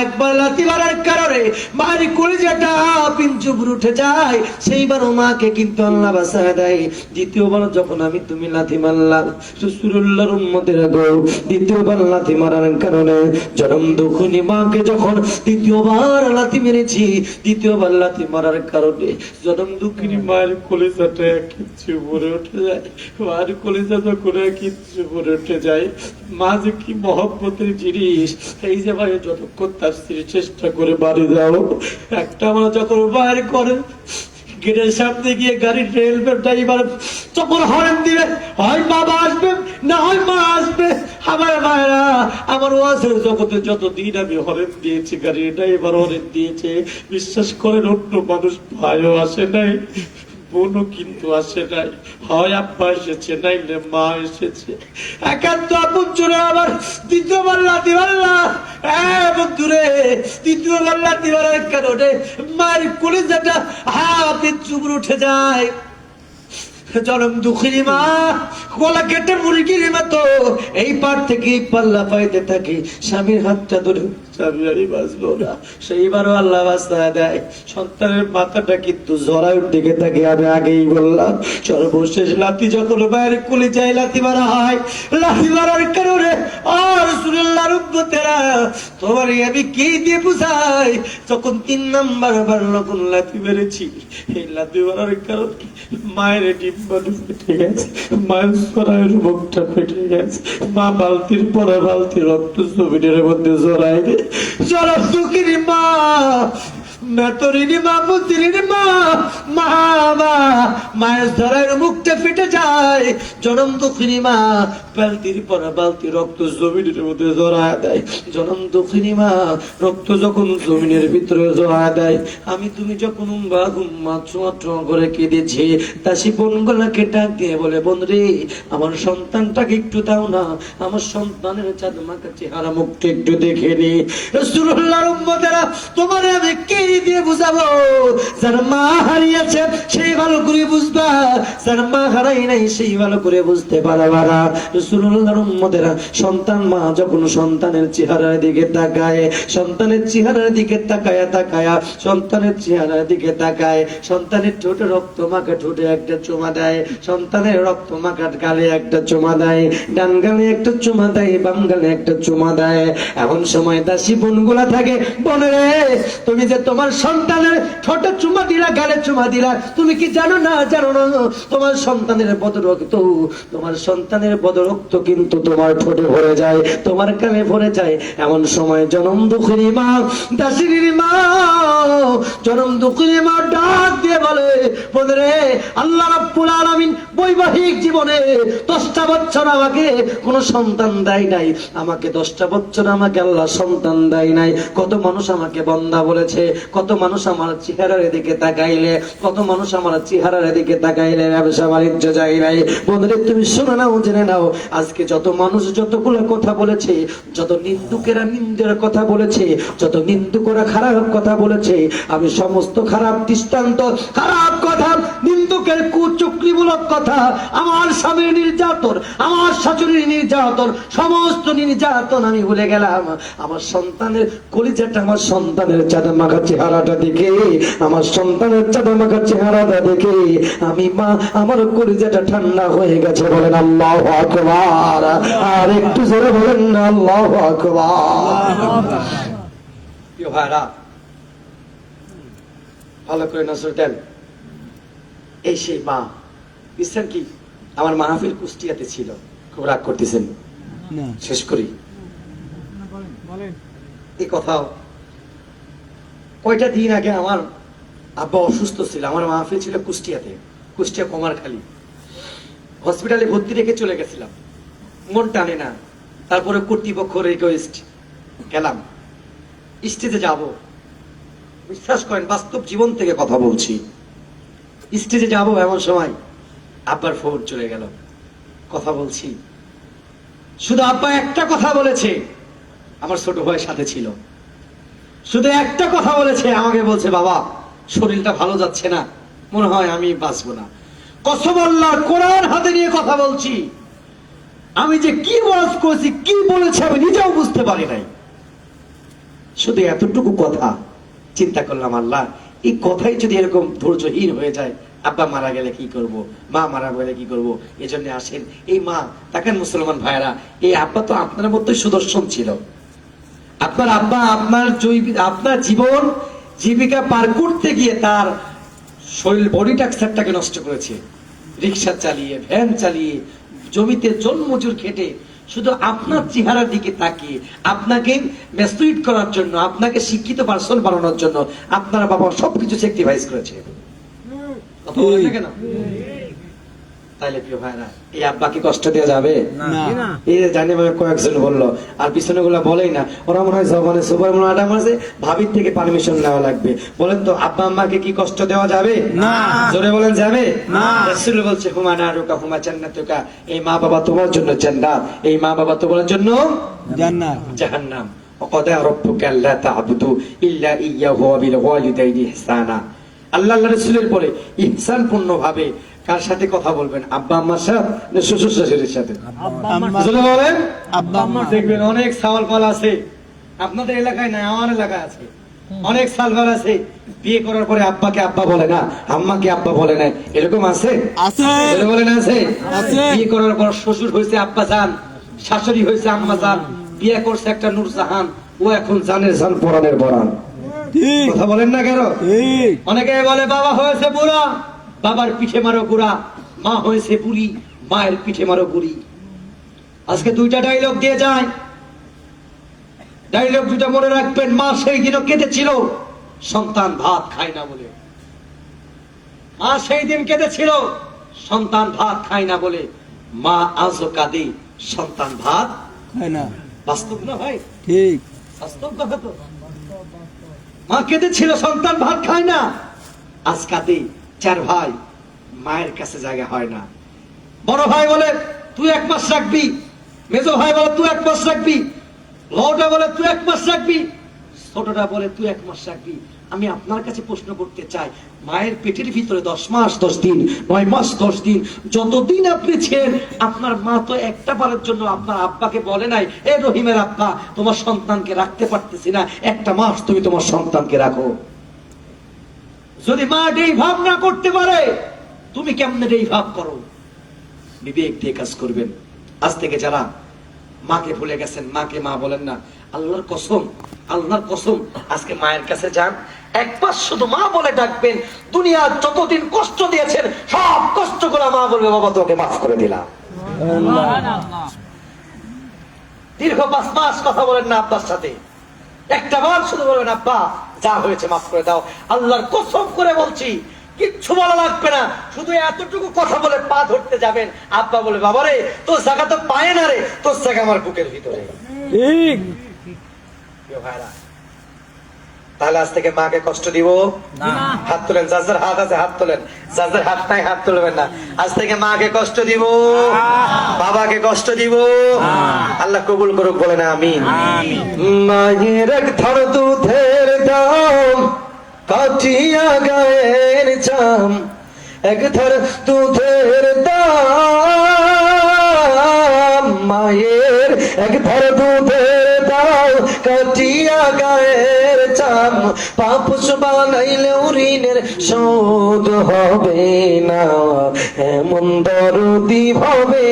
একবার লাথি মারার কারণে মায়ের কলিজাটা পিঞ্চু উপরে উঠে যায়। সেইবারও মাকে কিন্তু আল্লাহ বাঁচায় দেয়। দ্বিতীয়বার যখন তুমি লাথি মারলাম, রাসূলুল্লাহর উম্মতেরা গো, দ্বিতীয়বার লাথি মারার কারণে জনম দুঃখিনী মাকে যখন দ্বিতীয়বার লাথি মেরেছি, দ্বিতীয়বার লাথি মারার কারণে জনম দুঃখিনী মায়ের কলিজাটা কিচ্ছু উপরে উঠে যায়। মায়ের কলিজা যখন কিচ্ছু উপরে উঠে যায়, মা যে কি মহব্বতের জিনিস। এই যে ভাই যতক্ষণ তার স্ত্রী চেষ্টা করে বাড়ি যাও, একটা আমরা যখন বাইর করে গেটের সামনে গিয়ে গাড়ির রেলওয়ে ড্রাইভার যখন হর্ন দিবে, হয় বাবা আসবে না হয় মা আসবে। আমার ভাইরা, আমার ওয়াজের জগতে যতদিন আমি হর্ন দিয়েছি, গাড়ির ড্রাইভার হর্ন দিয়েছে, বিশ্বাস করেন অন্য মানুষ ভাইও আসে নাই, বোনও কিন্তু আসে নাই, হয় আব্বা এসেছে নাইলে মা এসেছে। একান্ত আপন জোরে আবার দ্বিতীয়বার লাথি মারলা। বন্ধুরে, দ্বিতীয়বার লাথি মারার কারণে মায়ের কলিজাটা হাতে চুবড়ে উঠে যায়। জনম দুঃখিনী মা গলা কেটে মুরগির মতো এই পার থেকে এই পাল্লা পাইতে থাকে। স্বামীর হাতটা ধরে স্বামী আমি বাঁচবো না, সেইবারও আল্লাহ বাঁচা দেয়। সন্তানের মাথাটা কিন্তু জরায়ুর দিকে থাকে। আমি আগেই বললাম, সর্বশেষ লাথি যখন মায়ের কোলে যায় লাথি মারা হয়, লাথি মারার কারণে আর রাসূলুল্লাহর উম্মতেরা তোমারে আমি কি দিয়ে বুঝাই, যখন 3 নাম্বার বার যখন লাথি মেরেছি, এই লাথি মারার কারণে মায়ের ডিম্বাণু ফেটে গেছে, মায়ের জরায়ুর মুখটা ফেটে গেছে। মা বালতির পরে বালতি রক্ত জমিনের মধ্যে জড়ায় গে। জরা দুঃখিনী মা, মেতরিনী মা, পুত্রিনী মা, মা মা মায়ের জরায়ুর মুখটা ফেটে যায়। জনম দুঃখিনী মা বালতির পরে বালতি রক্ত জমিনের মধ্যে জড়ায় দেয়। জনম দুঃখিনী মা রক্ত যখন জমিনের ভিতরে জড়ায় দেয়, আমি তুমি যখন উম্বা গুম্মা চুয়া করে কেঁদেছি, দাসী বোনগুলাকে ডাক দিয়ে বলে, বোন রে, আমার সন্তানটাকে একটু দাও না, আমার সন্তানের চাঁদমাকা চেহারা মুখটা একটু দেখে নি। রাসূলুল্লাহর উম্মতেরা তোমারে আমি কি দিয়ে বুঝাবো? যার মা হারিয়েছে সেই ভালো করে বুঝবা, যার মা হারাই নাই সেই ভালো করে বুঝতে পারবা না। রাসূলুল্লাহর উম্মতেরা সন্তান মা যখন সন্তানের চেহারার দিকে তাকায়, সন্তানের চেহারার দিকে তাকায়া তাকায়া সন্তানের চেহারার দিকে তাকায়, সন্তানের ঠোঁটে রক্ত মাখা ঠোঁটে একটা চুমা দেয়, সন্তানের রক্ত মাখা গালে একটা চুমা দেয়, ডান গালে একটা চুমা দেয়, বাম গালে একটা চুমা দেয়। এমন সময় দাসী বোনগুলা থাকে, বোন রে, তুমি যে তোমার সন্তানের ঠোঁটে চুমা দিলা, গালে চুমা দিলা, তুমি কি জানো না? জানো না তোমার সন্তানের বদরক্ত, তোমার সন্তানের বদরক্ত কিন্তু তোমার ঠোঁটে ভরে যায়, তোমার কানে ভরে যায়। এমন সময় জনম দুঃখিনী মা, দাসিনীর মা, জনম দুঃখিনী মা ডাক দিয়ে বলে, বোনরে, আল্লাহ রাব্বুল আলামিন বৈবাহিক জীবনে 10টা বছর আমাকে কোন সন্তান দেয় নাই, আমাকে 10টা বছর আমাকে আল্লাহ সন্তান দেয় নাই। কত মানুষ আমাকে বন্দা বলেছে, কত মানুষ আমার চেহারার দিকে তাকাইলে, কত মানুষ আমার চেহারার দিকে তাকাইলে ব্যবসা বাণিজ্য যায় নাই। বন্ধুরে, তুমি শুনে নাও, জেনে নাও, আজকে যত মানুষ যতগুলো কথা বলেছে, যত নিন্দুকেরা নিন্দের কথা বলেছে, যত নিন্দুকরা খারাপ কথা বলেছে, আমি সমস্ত খারাপ দৃষ্টান্ত, খারাপ কথা, নিন্দুকের কুচক্রিমূলক কথা, আমার স্বামীর নির্যাতন, আমার শাশুড়ির নির্যাতন, সমস্ত নির্যাতন আমি ভুলে গেলাম। আমার সন্তানের কলিজাটা, আমার সন্তানের চাঁদা মাখা চেহারাটা দেখে, আমার সন্তানের চাঁদা মাখা চেহারাটা দেখে আমি মা, আমার কলিজাটা ঠান্ডা হয়ে গেছে। বলেন আল্লাহু আকবার। আর একটু জোরে বলেন না আল্লাহু আকবার। প্রিয় ভাইরা, ভালো করে নজর দেন। এই সেই মা, বুঝছেন কি, আমার মাহফিল কুষ্টিয়াতে ছিল, খুব রাগ করতেছেন, শেষ করি এই কথা। কয়টা দিন আগে আমার আব্বা অসুস্থ ছিল, আমার মাহফিল ছিল কুষ্টিয়াতে, কুষ্টিয়া কুমারখালী, হসপিটালে ভর্তি রেখে চলে গেছিলাম, মন টানে না। তারপরে কর্তৃপক্ষ রিকোয়েস্ট, গেলাম, স্টেজে যাব, বিশ্বাস করেন বাস্তব জীবন থেকে কথা বলছি, স্টেজে যাব, এমন সময় আব্বার ফোন চলে গেল, কথা বলছি, শুধু আব্বা একটা কথা বলেছে, আমার ছোট ভাইয়ের সাথে ছিল, শুধু একটা কথা বলেছে, আমাকে বলছে, বাবা শরীরটা ভালো যাচ্ছে না, মনে হয় আমি বাঁচবো না। কসম আল্লাহর, কোরআন হাতে নিয়ে কথা বলছি, আমি যে কি ওয়াজ করেছি, কি বলেছে আমি নিজেও বুঝতে পারি নাই। শুধু এতটুকু কথা চিন্তা করলাম, আল্লাহ এই কথাই যদি এরকম ধৈর্যহীন হয়ে যায়, আব্বা মারা গেলে কি করব, মা মারা গেলে কি করব। এজন্য আসেন, এই মা দেখেন মুসলমান ভাইরা, এই আব্বা তো আপনার মতোই সুদর্শন ছিল। আপনার আব্বা আপনার জীবন জীবিকা পার করতে গিয়ে তার শরীর বডি টাক্সারটাকে নষ্ট করেছে, রিক্সা চালিয়ে, ভ্যান চালিয়ে, জমিতে জন্মজুর খেটে, শুধু আপনার চেহারার দিকে তাকিয়ে, আপনাকে ম্যাচুরিট করার জন্য, আপনাকে শিক্ষিত পার্সন বানানোর জন্য আপনার বাবা সবকিছু স্যাক্রিফাইস করেছে। তাইলে প্রিয় ভাইরা, এই আব্বাকে কষ্ট দেওয়া যাবে না। এই যে জানি ভাবে কয়েকজন বললো, আর পিছনে গুলা বলেই না, ওরা মনে হয় জবানে সুপার মনে আটা মারছে, ভাবির থেকে পারমিশন নেওয়া লাগবে। বলেন তো আব্বা আম্মাকে কি কষ্ট দেওয়া যাবে? না। জোরে বলেন যাবে? না। রাসূল বলছে হুমা নারুকা হুমা জান্নাতুকা, এই মা বাবা তোমার জন্য জান্নাত, এই মা বাবা তোমার জন্য জান্নাত। জাহান্নাম। ওয়াকাদা রাব্বুকা আল্লা তা'বুদু ইল্লা ইয়্যাহু ওয়া বিল ওয়ালিদাইনি ইহসানা। আল্লাহ রাসূলের পরে ইহসান পূর্ণভাবে কার সাথে কথা বলবেন? আব্বা আম্মার সাথে না শ্বশুর শাশুড়ির সাথে? জোরে বলেন। আব্বা আম্মা। দেখবেন অনেক সওয়াল পাল আছে আপনাদের এলাকায়, না আমার এলাকায় আছে, অনেক সালবার আছে বিয়ে করার পরে আব্বাকে আব্বা বলে না, আম্মাকে আব্বা বলে না, এরকম আছে? আছে। জোরে বলেন আছে? আছে। বিয়ে করার পর শ্বশুর হয়েছে আব্বা জান, শাশুড়ি হয়েছে আম্মা জান, বিয়ে করছে একটা নূরজাহান, ও এখন জানের জান পরানের পরান। ঠিক। কথা বলেন না কেন? ঠিক। অনেকে বলে বাবা হয়েছে বুড়া, বাবার পিঠে মারো বুড়া, মা হয়েছে বুড়ি, মায়ের পিঠে মারো বুড়ি। আজকে দুইটা ডায়লগ দিয়ে যায়, ডায়লগ দুইটা মনে রাখবেন। মা সেই দিনও কেঁদেছিল সন্তান ভাত খায় না বলে, মা সেই দিন কেঁদেছিল সন্তান ভাত খায় না বলে, মা আজও কাঁদে সন্তান ভাত হয় না। বাস্তব না ভাই? ঠিক। বাস্তব কথা তো। মা কেঁদেছিল সন্তান ভাত খায় না, আজ কাঁদে চার ভাই, মায়ের কাছে জায়গা হয় না। বড় ভাই বলে তুই 1 মাস রাখবি, মেজো ভাই বলে তুই 1 মাস রাখবি, লটা বলে তুই 1 মাস রাখবি, ছোটটা বলে তুই 1 মাস রাখবি। আমি আপনার কাছে প্রশ্ন করতে চাই, মায়ের পেটের ভিতরে 10 মাস 10 দিন, 9 মাস 10 দিন, যতদিন আপনি ছিলেন, আপনার মা তো একটা বারের জন্য আপনার আব্বাকে বলে নাই, এ রহিমের আব্বা তোমার সন্তানকে রাখতে পারতেছি না, একটা মাস তুমি তোমার সন্তানকে রাখো। যদি মা এই ভাব না করতে পারে, তুমি কেমনে এই ভাব করো? বিবেক দিয়ে কাজ করবেন। আজ থেকে যারা মাকে ভুলে গেছেন, মাকে মা বলেন না, আল্লাহর কসম, আল্লাহর কসম, আজকে মায়ের কাছে যান, একবার শুধু মা বলে ডাকবেন। দুনিয়ার যতদিন কষ্ট দিয়েছেন সব কষ্টগুলো মা বলবে বাবা তোকে মাফ করে দিলাম। দীর্ঘ 5 মাস কথা বলেন না আব্বার সাথে, একটা বার শুধু বলবেন আব্বা যা হয়েছে মাফ করে দাও। আল্লাহর কসম করে বলছি, কিচ্ছু বলা লাগবে না, শুধু এতটুকু কথা বলে পা ধরতে যাবেন। আব্বা বলে বাবারে তোর জায়গা তো পায় না রে, তোর জায়গা আমার বুকের ভিতরে। ঠিক। ভাইরা, তাহলে আজ থেকে মাকে কষ্ট দিব না। হাত তোলেন, যার যার হাত আছে হাত তোলেন, যার যার হাত নাই হাত তুলবেন না। আজ থেকে মাকে কষ্ট দিব, বাবাকে কষ্ট দিব, আল্লাহ কবুল করুক, বলে না আমিন। মায়ের এক ধর দুধের দাম কাটিয়া গায়ের চাম, এক ধর দুধের দাম, মায়ের এক ধর দুধের দাম কাটিয়া গায়ের চাম, পাপুস বানাইলেও ঋণের শোধ হবে না, এমন দরদি ভাবে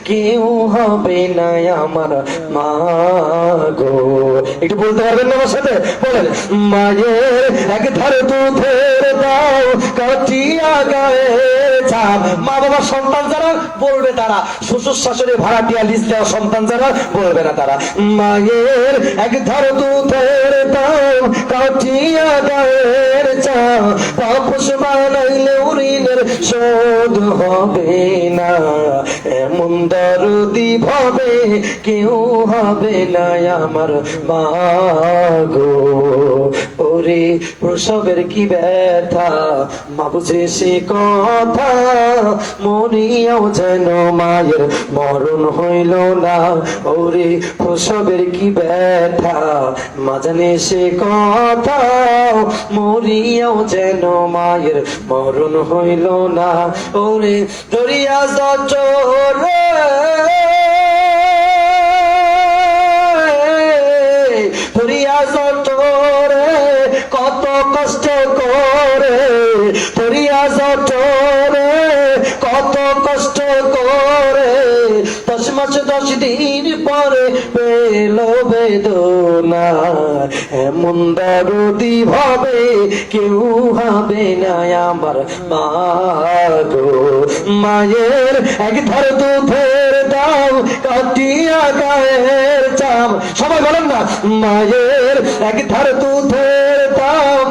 কেউ হবে না আমার মা গো। একটু বলতে পারবেন না আমার সাথে? বলেন, মায়ের এক ধারে দুধের দাও কাটিয়া গায়ের চাম। মা বাবা সন্তান যারা বলবে তারা, শ্বশুর শাশুড়ি ভাড়াটিয়া লিস্ট দেওয়া সন্তান যারা বলবে না তারা। মায়ের এক ধারে দুধের দাও কাটিয়া গায়ের চাম, পাপুস বানাইলেও ঋণের শোধ হবে না, এমন দরদি ভাবে কেউ হবে না আমার মা গো। ওরে প্রসবের কি ব্যথা মা বুঝে সে কথা, মরিয়াও যেন মায়ের মরণ হইল না। ওরে প্রসবের কি ব্যথা মা জানে সে কথা, মরিয়াও যেন মায়ের মরণ হইল না। ওরে দরিয়া জটরে দরিয়া জটরে কত কষ্ট করে, দরিয়া জটরে কত কষ্ট করে, 10 মাস 10 দিন পরে পেল বেদনা, এমন দরদি ভাবে কেউ হবে না আমার মা গো। মায়ের এক ধার দুধের দাও কাটিয়া গায়ের চাম, সবাই বলেন না, মায়ের এক ধার দুধের দাম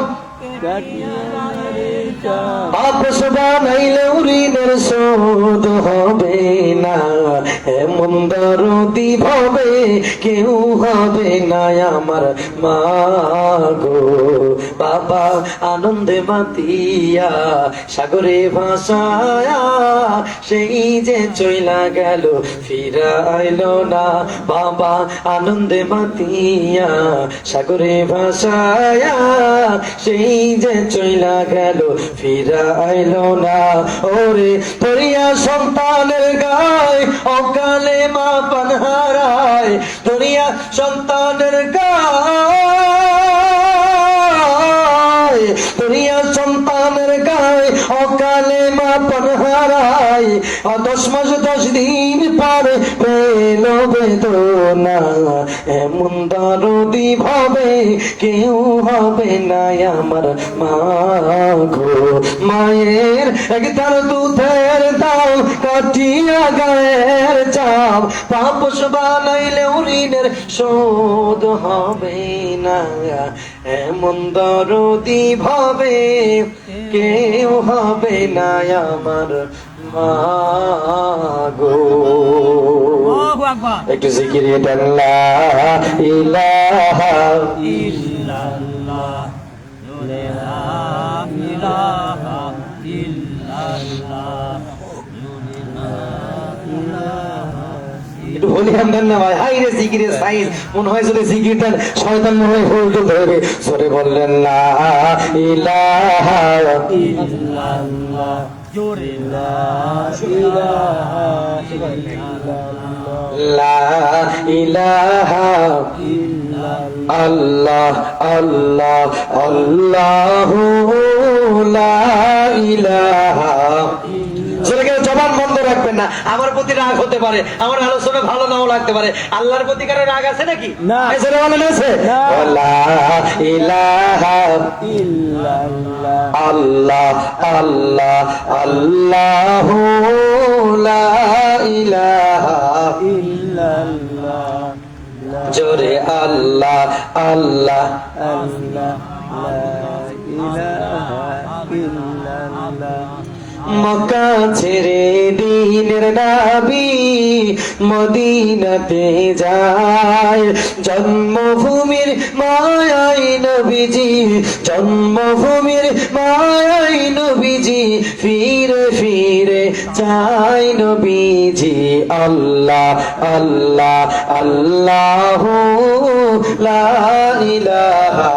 আপস বানাইলেও ঋণের শোধ হবে না, এমন দরদি ভবে কেউ হবে না আমার মা গো। বাবা আনন্দে মাতিয়া সাগরে ভাসায়া সেই যে চইলা গেল ফিরা আইলো না। বাবা আনন্দে মাতিয়া সাগরে ভাসায়া সেই যে চইলা গেল ফিরা আইলো না। ওরে ধরিয়া সন্তানের গায় অকালে মা পান হারায়, ধরিয়া সন্তানের গায়, ধরিয়া সন্তানের গায় অকালে মা পান হারায়। 10 মাস 10 দিন পরে পেল বেদনা, এমন দরদি ভাবে কেউ হবে না আমার মা গো। মায়ের একদার দুধের দাও কাটিয়া গায়ের চাপ, পাপস বানাইলেও ঋণের শোধ হবে না, এমন দরদি ভাবে কেউ হবে না আমার মা গো। একটু জিকির লা ইলাহা ইল্লাল্লাহ লা ইলাহা ইল্লাল্লাহ। একটু বলি দেন না ভাই, হাই রে জিকিরের সাইজ মনে হয় যদি জিকির দেন শয়তান মনে হয় ফুল তুলতে হবে। জোরে বললেন লা ইলাহা ইল্লাল্লাহ, জোরে লা ইলাহা ইল্লাল্লাহ, লা ইলাহা ইল্লাল্লাহ, আল্লাহ আল্লাহ আল্লাহু লা ইলাহা। জোরে কেউ জবান বন্ধ রাখবেন না, আমার প্রতি রাগ হতে পারে, আমার আলোচনা ভালো নাও লাগতে পারে, আল্লাহর প্রতি কারো রাগ আছে নাকি? না। জোরে বলেন আছে? না। লা ইলাহা ইল্লাল্লাহ, আল্লাহ আল্লাহ আল্লাহু লা ইলাহা। ইল্লাল্লাহ, জোরে আল্লাহ আল্লাহ আল্লাহ, লা ইলাহা ইল্লাল্লাহ। মক্কা ছেড়ে দিনের নবী মদিনাতে যায়, জন্মভূমির মায়াই নবীজি, জন্মভূমির মায়াই নবীজি, ফিরে ফিরে চাই নবীজি। আল্লাহ আল্লাহ আল্লাহু লা ইলাহা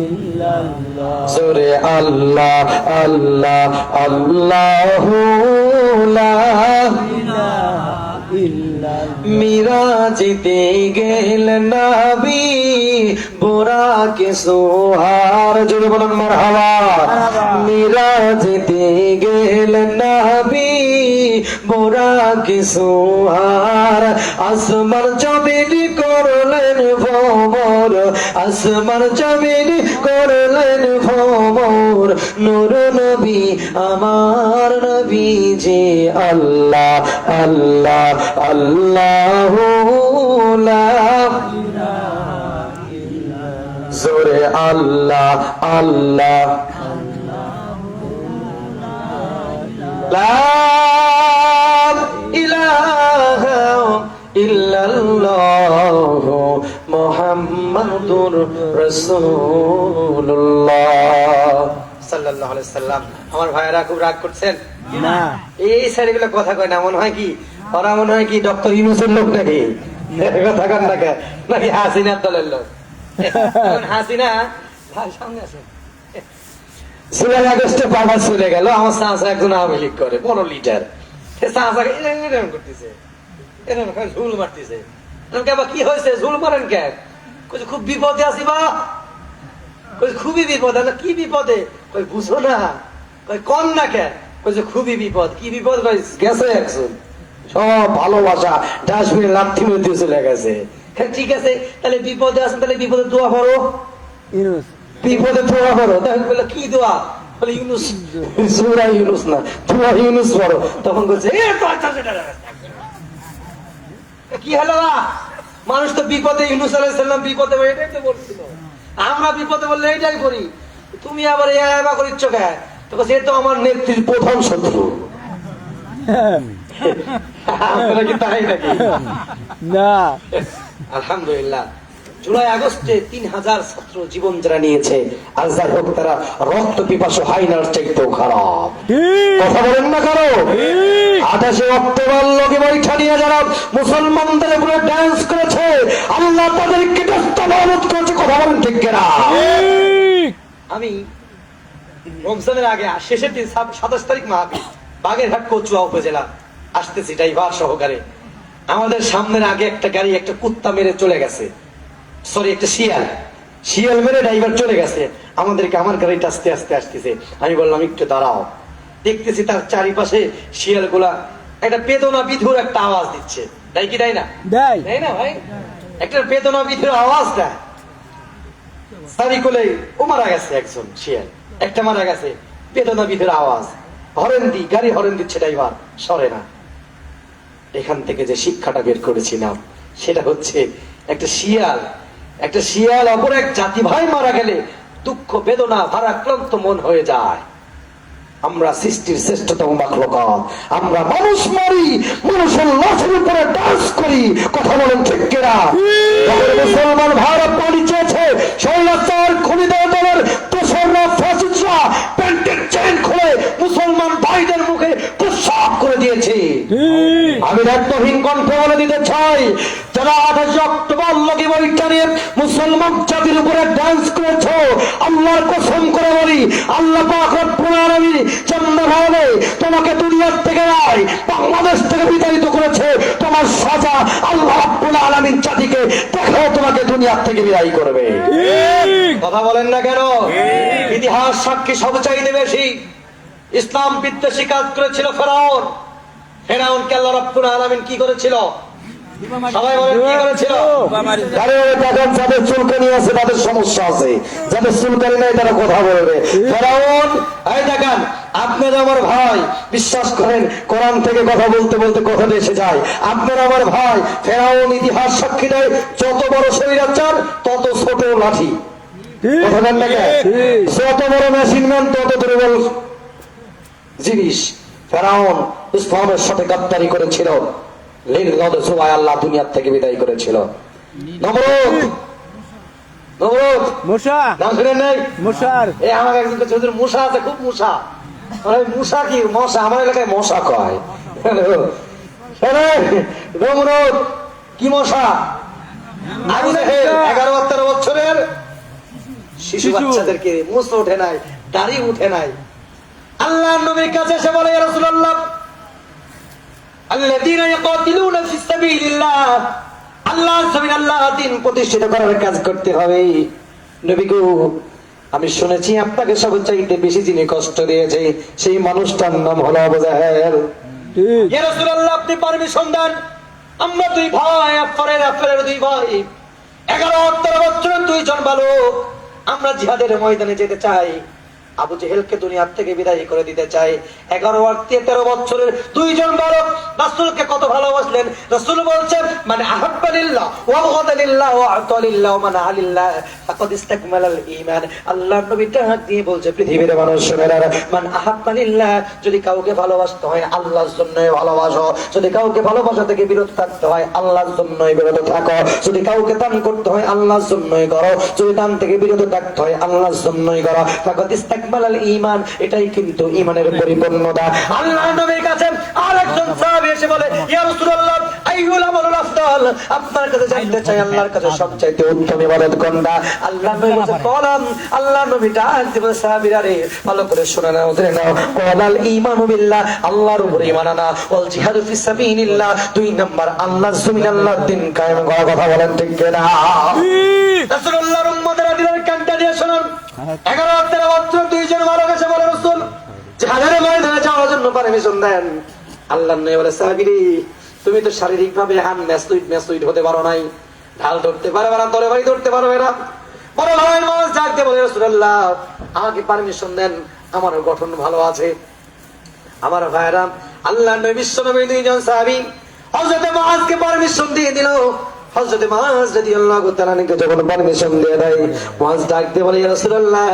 ইল্লাল্লাহ, জোরে আল্লাহ আল্লাহ আল্লাহু লা ইলাহা ইল্লাল্লাহ। মিরাজতে গেলেন নবী বোরাকে সোহার, জোরে বলেন মারহাবা। মিরাজতে গেলেন নবী বোরাকে সোহার, আসমান জমিন করলেন ভ্রমর, আসমান জমিন করলেন ভ্রমর, নূর নবী আমার নবীজি। আল্লাহ আল্লাহ আল্লাহু লা জোরে আল্লাহ আল্লাহ লা ইলাহা ইল্লাল্লাহ মুহাম্মাদুর রাসূলুল্লাহ সাল্লাল্লাহু আলাইহি সাল্লাম। আমার ভাইয়েরা খুব রাগ করছেন না, এই ছেলেগুলো কথা কয় না, মনে হয় কি ওরা মনে হয় কি ডক্টর ইউনূসের লোক নাকি? কথা কন নাকি হাসিনার দলের লোক? হাসিনা ভাই সামনে আছে, 16 আগস্টে বাবা চলে গেল, আমার চাচা একজন আওয়ামী লীগ করে, বড় লিডার, চাচাকে এরকম করতেছে, এরকম ঝুল মারতেছে। কি হয়েছে ঝুল মারেন কেন? খুব বিপদে আছি বা, খুবই বিপদ। কি বিপদে? বুঝো না, কম না কেন? খুবই বিপদ। কি বিপদ? গেছে একজন, সব ভালোবাসা ডাস্টবিনে লাথি মেরে চলে গেছে। ঠিক আছে, তাহলে বিপদে আছেন, তাহলে বিপদে দোয়া করো, ইউনুস, বিপদে দোয়া করো। বলে কি দোয়া? বলে ইউনুস, সূরা ইউনুস না, দোয়া ইউনুস পড়ো। তখন বলছে কি হলো? মানুষ তো বিপদে, ইউনুস আলাইহিস সালাম বিপদে, এটাই তো বলছিল। আমরা বিপদে বললে এইটাই করি, তুমি আবার এবার করিচ্ছ কে? তো বলছে, এ তো আমার নেত্রীর প্রধান শত্রু। আপনারা কি তাই নাকি? না, আলহামদুলিল্লাহ, জুলাই আগস্টে 3000 ছাত্র জীবন যারা নিয়েছে, আর যাই হোক তারা রক্ত পিপাসু হাইনার চাইতেও খারাপ। কথা বলেন না কারো? 28 অক্টোবর লোকে বৈঠা নিয়ে যারা মুসলমানদের উপরে ডান্স করেছে, আল্লাহ তাদেরকে দস্তাবেজ করেছে। কথা বলেন ঠিক কিনা? আমি রমজানের আগে শেষের দিন 27 তারিখ মাহফিল, বাগেরহাট কচুয়া উপজেলা আসতেছি ড্রাইভার সহকারে। আমাদের সামনের আগে একটা গাড়ি একটা কুত্তা মেরে চলে গেছে, সরি একটা শিয়াল মেরে ড্রাইভার চলে গেছে। আমাদেরকে আমার গাড়িটা আস্তে আস্তে আসতেছে। আমি বললাম একটু দাঁড়াও। দেখতেছি তার চারিপাশে শিয়াল গুলা একটা বেদনা বিধুর একটা আওয়াজ দিচ্ছে। তাই কি তাই না? তাই না ভাই? একটা বেদনা বিধুর আওয়াজ দেয়। সারিকুলে ও মারা গেছে, একজন শিয়াল একটা মারা গেছে, বেদনা বিধুর আওয়াজ। গাড়ি হরেন দিচ্ছে, ড্রাইভার সরে না। এখান থেকে যে শিক্ষাটা বের করেছিলাম সেটা হচ্ছে, একটা শিয়াল অপর এক জাতি ভাই মারা গেলে দুঃখ বেদনা ভারাক্রান্ত মন হয়ে যায়। আমরা সৃষ্টির শ্রেষ্ঠতম মাখলুকাত, আমরা মানুষ মারি, মানুষের লাশের উপরে ডান্স করি। কথা বলেন ঠিক কিনা? মুসলমান ভাইরা পানি চেয়েছে, শৈলাচার খনিদার দলের দোসররা ফ্যাসিস্টরা প্যান্টের চেন খুলে মুসলমান ভাইদের মুখে প্রসাব করে দিয়েছে। আমি রক্তহীন কণ্ঠে বলে দিতে চাই, যারা 28 অক্টোবর লগি বৈঠা নিয়ে মুসলমান জাতির উপরে ডান্স করেছ, আল্লাহর কসম করে বলি, আল্লাহ পাক রব্বুল আলামিন জান্নাতে তোমাকে দুনিয়ার থেকে নয় বাংলাদেশ থেকে বিতাড়িত করেছে। তোমার সাজা আল্লাহ রব্বুল আলামিন জাতিকে দেখো তোমাকে দুনিয়ার থেকে বিদায় করবে। কথা বলেন না কেন? ইতিহাস সাক্ষী সবচাইতে বেশি ইসলাম বিদ্বেষী কাজ করেছিল ফেরাউনকে আল্লাহ রব্বুল আলামিন কি করেছিল? সবাই বলেন কি করেছিল? যাদের চুলকানি আছে তাদের সমস্যা আছে, যাদের চুলকানি নাই তারা কথা বলবে। ফেরাউন, এই দেখেন আপনারা আমার ভাই, বিশ্বাস করেন কোরআন থেকে কথা বলতে বলতে কথা এসে যায়। আপনারা আমার ভাই, ফেরাউন ইতিহাস সাক্ষী দেয়, যত বড় স্বৈরাচার তত ছোট লাঠি। কথা বলেন না কেন? যত বড় মেশিন ম্যান তত দুর্বল জিনিস। ফেরাউন ইসলামের সাথে গাদ্দারি করেছিল, আল্লাহ দুনিয়ার থেকে বিদায় করেছিল। আমার একজন মশা আছে, খুব মশা। মশা কি মশা? আমার এলাকায় মশা কয়। কি মশা? 11-12 বছরের শিশু বাচ্চাদেরকে মুছ উঠে নাই, দাড়ি উঠে নাই। আল্লাহ নবীর কাছে এসে বলে, ইয়া রাসূলুল্লাহ, আল্লাযীনা ইয়াকাতিলুনা ফিস সাবিলিল্লাহ, আল্লাহর জমিনে আল্লাহর দ্বীন প্রতিষ্ঠিত করার কাজ করতে হবে। নবী গো, আমি শুনেছি আপনাকে সবচাইতে বেশি যিনি কষ্ট দিয়েছে সেই মানুষটার নাম হলো আবু জাহেল। ইয়া রাসূলুল্লাহ, আপনি পারমিশন দেন, আমরা দুই ভাই, আফফারের দুই ভাই, 11-12 বছরের দুইজন বালক, আমরা জিহাদের ময়দানে যেতে চাই। আবু জেহেলকে দুনিয়ার থেকে বিদায় করে দিতে চাই। 11-13 বছরের দুইজন বালক রাসূলকে কত ভালোবাসলেন। রাসূল বলছেন, মানে আহাব্বালিল্লাহ ওয়া আবগাদালিল্লাহ ওয়া আতালিল্লাহ ওয়া মানা আলিল্লাহ ফাকাদ ইসতাকমালাল ঈমান। আল্লাহর নবী ডাক দিয়ে বলছে, পৃথিবীর মানুষ শুনেরা, মান আহাব্বালিল্লাহ, যদি কাউকে ভালোবাসতে হয় আল্লাহর জন্যই ভালোবাসো, যদি কাউকে ভালোবাসা থেকে বিরত থাকতে হয় আল্লাহর জন্যই বিরত থাকো, যদি কাউকে দান করতে হয় আল্লাহর জন্যই করো, যদি দান থেকে বিরত থাকতে হয় আল্লাহর জন্যই করো। ফাকাদ ইসতাকমালাল ঈমান, এটাই কিন্তু ঈমানের পরিপূর্ণতা। আল্লাহর নবীর কাছে আরেকজন সাহাবী এসে বলে, ইয়া রাসূলুল্লাহ, আইয়ুল আমালুল আফদাল, আপনার কাছে জানতে চাই আল্লাহর কাছে সবচেয়ে উত্তম ইবাদত কোনটা? আল্লাহর নবী বলেন, কলাম। আল্লাহর নবী ডাক দিয়ে সাহাবীরা, রে ভালো করে শুনে নাও, জেনে নাও, কলাল ঈমানু বিল্লাহ, আল্লাহর উপরে ঈমান আনা, ওয়াল জিহাদু ফিস সাবিলিল্লাহ, 2 নাম্বার আল্লাহর জমিনে আল্লাহর দ্বীন কায়েম করা। কথা বলেন ঠিক কিনা? রাসূলুল্লাহর উম্মতেরা দিলের কানটা দিয়ে শুনুন। 11-13 বছর দুইজন বালক এসে বলে, রাসূল জিহাদের ময়দানে যাওয়ার জন্য পারমিশন দেন। আল্লাহর নবী বলে, সাহাবীরে, তুমি তো শারীরিক ভাবে আনম্যাচুইড হতে পারো নাই, ঢাল ধরতে পারবে না, তরবারি ধরতে পারবে না। বড় ভাই মানুষ ডাক দিয়ে বলে, রাসূলুল্লাহ, আমাকে পারমিশন দেন, আমার গঠন ভালো আছে। আমার ভাইরা, আল্লাহর নবী বিশ্বনবী দুইজন সাহাবী হযরত মুআজকে পারমিশন দিয়ে দিল। হযরত মুআজ রাদিয়াল্লাহু তাআলা কে যখন পারমিশন দিয়ে দেয়, মুআজ ডাক দিয়ে বলে, ইয়া রাসূলুল্লাহ,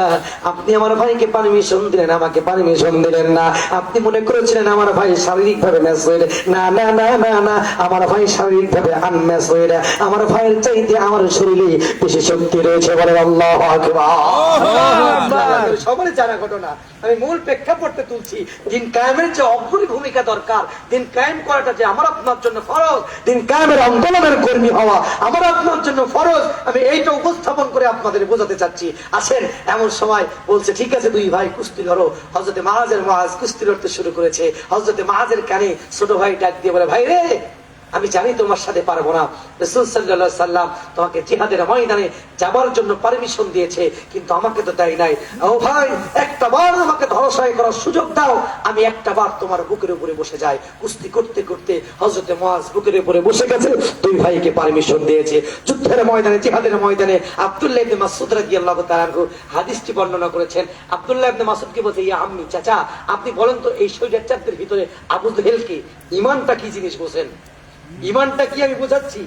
আপনি আমার ভাইকে পারমিশন দিলেন, আমাকে পারমিশন দিলেন না। আপনি মনে করেছিলেন আমার ভাই শারীরিক ভাবে ম্যাচুয়ার্ড। না না না না না, আমার ভাই শারীরিক ভাবে আনম্যাচুয়ার্ড। আমার ভাইয়ের চাইতে আমার শরীরে বেশি শক্তি রয়েছে। বলে আল্লাহু আকবার। সবারই জানা ঘটনা, আমি মূল প্রেক্ষাপটে তুলছি। দিন কায়েমের যে অগ্রণী ভূমিকা দরকার, দিন কায়েম করাটা যে আমার আপনার জন্য ফরজ, দিন কায়েমের আন্দোলনের কর্মী হওয়া আমার আপনার জন্য ফরজ, আমি এইটা উপস্থাপন করে আপনাদের বোঝাতে চাচ্ছি। আসেন, এমন সময় বলছে, ঠিক আছে দুই ভাই কুস্তি লড়ো। হযরতে মুআজ কুস্তি লড়তে শুরু করেছে। হযরতে মুআজের কানে ছোট ভাই ডাক দিয়ে বলে, ভাই রে, আমি জানি তোমার সাথে পারবো না। রাসূল সাল্লাল্লাহু আলাইহি সাল্লাম তোমাকে জিহাদের ময়দানে যাবার জন্য পারমিশন দিয়েছে, কিন্তু আমাকে তো দেয় নাই। ও ভাই, একটা বার আমাকে ধরাশায়ী করার সুযোগ দাও, আমি একটা বার তোমার বুকের উপরে বসে যাই। কুস্তি করতে করতে হযরতে মুআজ বুকের উপরে বসে গেছে, দুই ভাইকে পারমিশন দিয়েছে। যুদ্ধের ময়দানে, জিহাদের ময়দানে আব্দুল্লাহ ইবনে মাসউদ রাদিয়াল্লাহু তাআলা আনহু হাদিসটি বর্ণনা করেছেন। আব্দুল্লাহ ইবনে মাসউদকে বলছে, ইয়া আম্মি, চাচা, আপনি বলেন তো এই শরীরের ভিতরে আবু জেহেল কি, ঈমানটা কি জিনিস বোঝেন? ঈমানটা কি আমি বোঝাচ্ছি।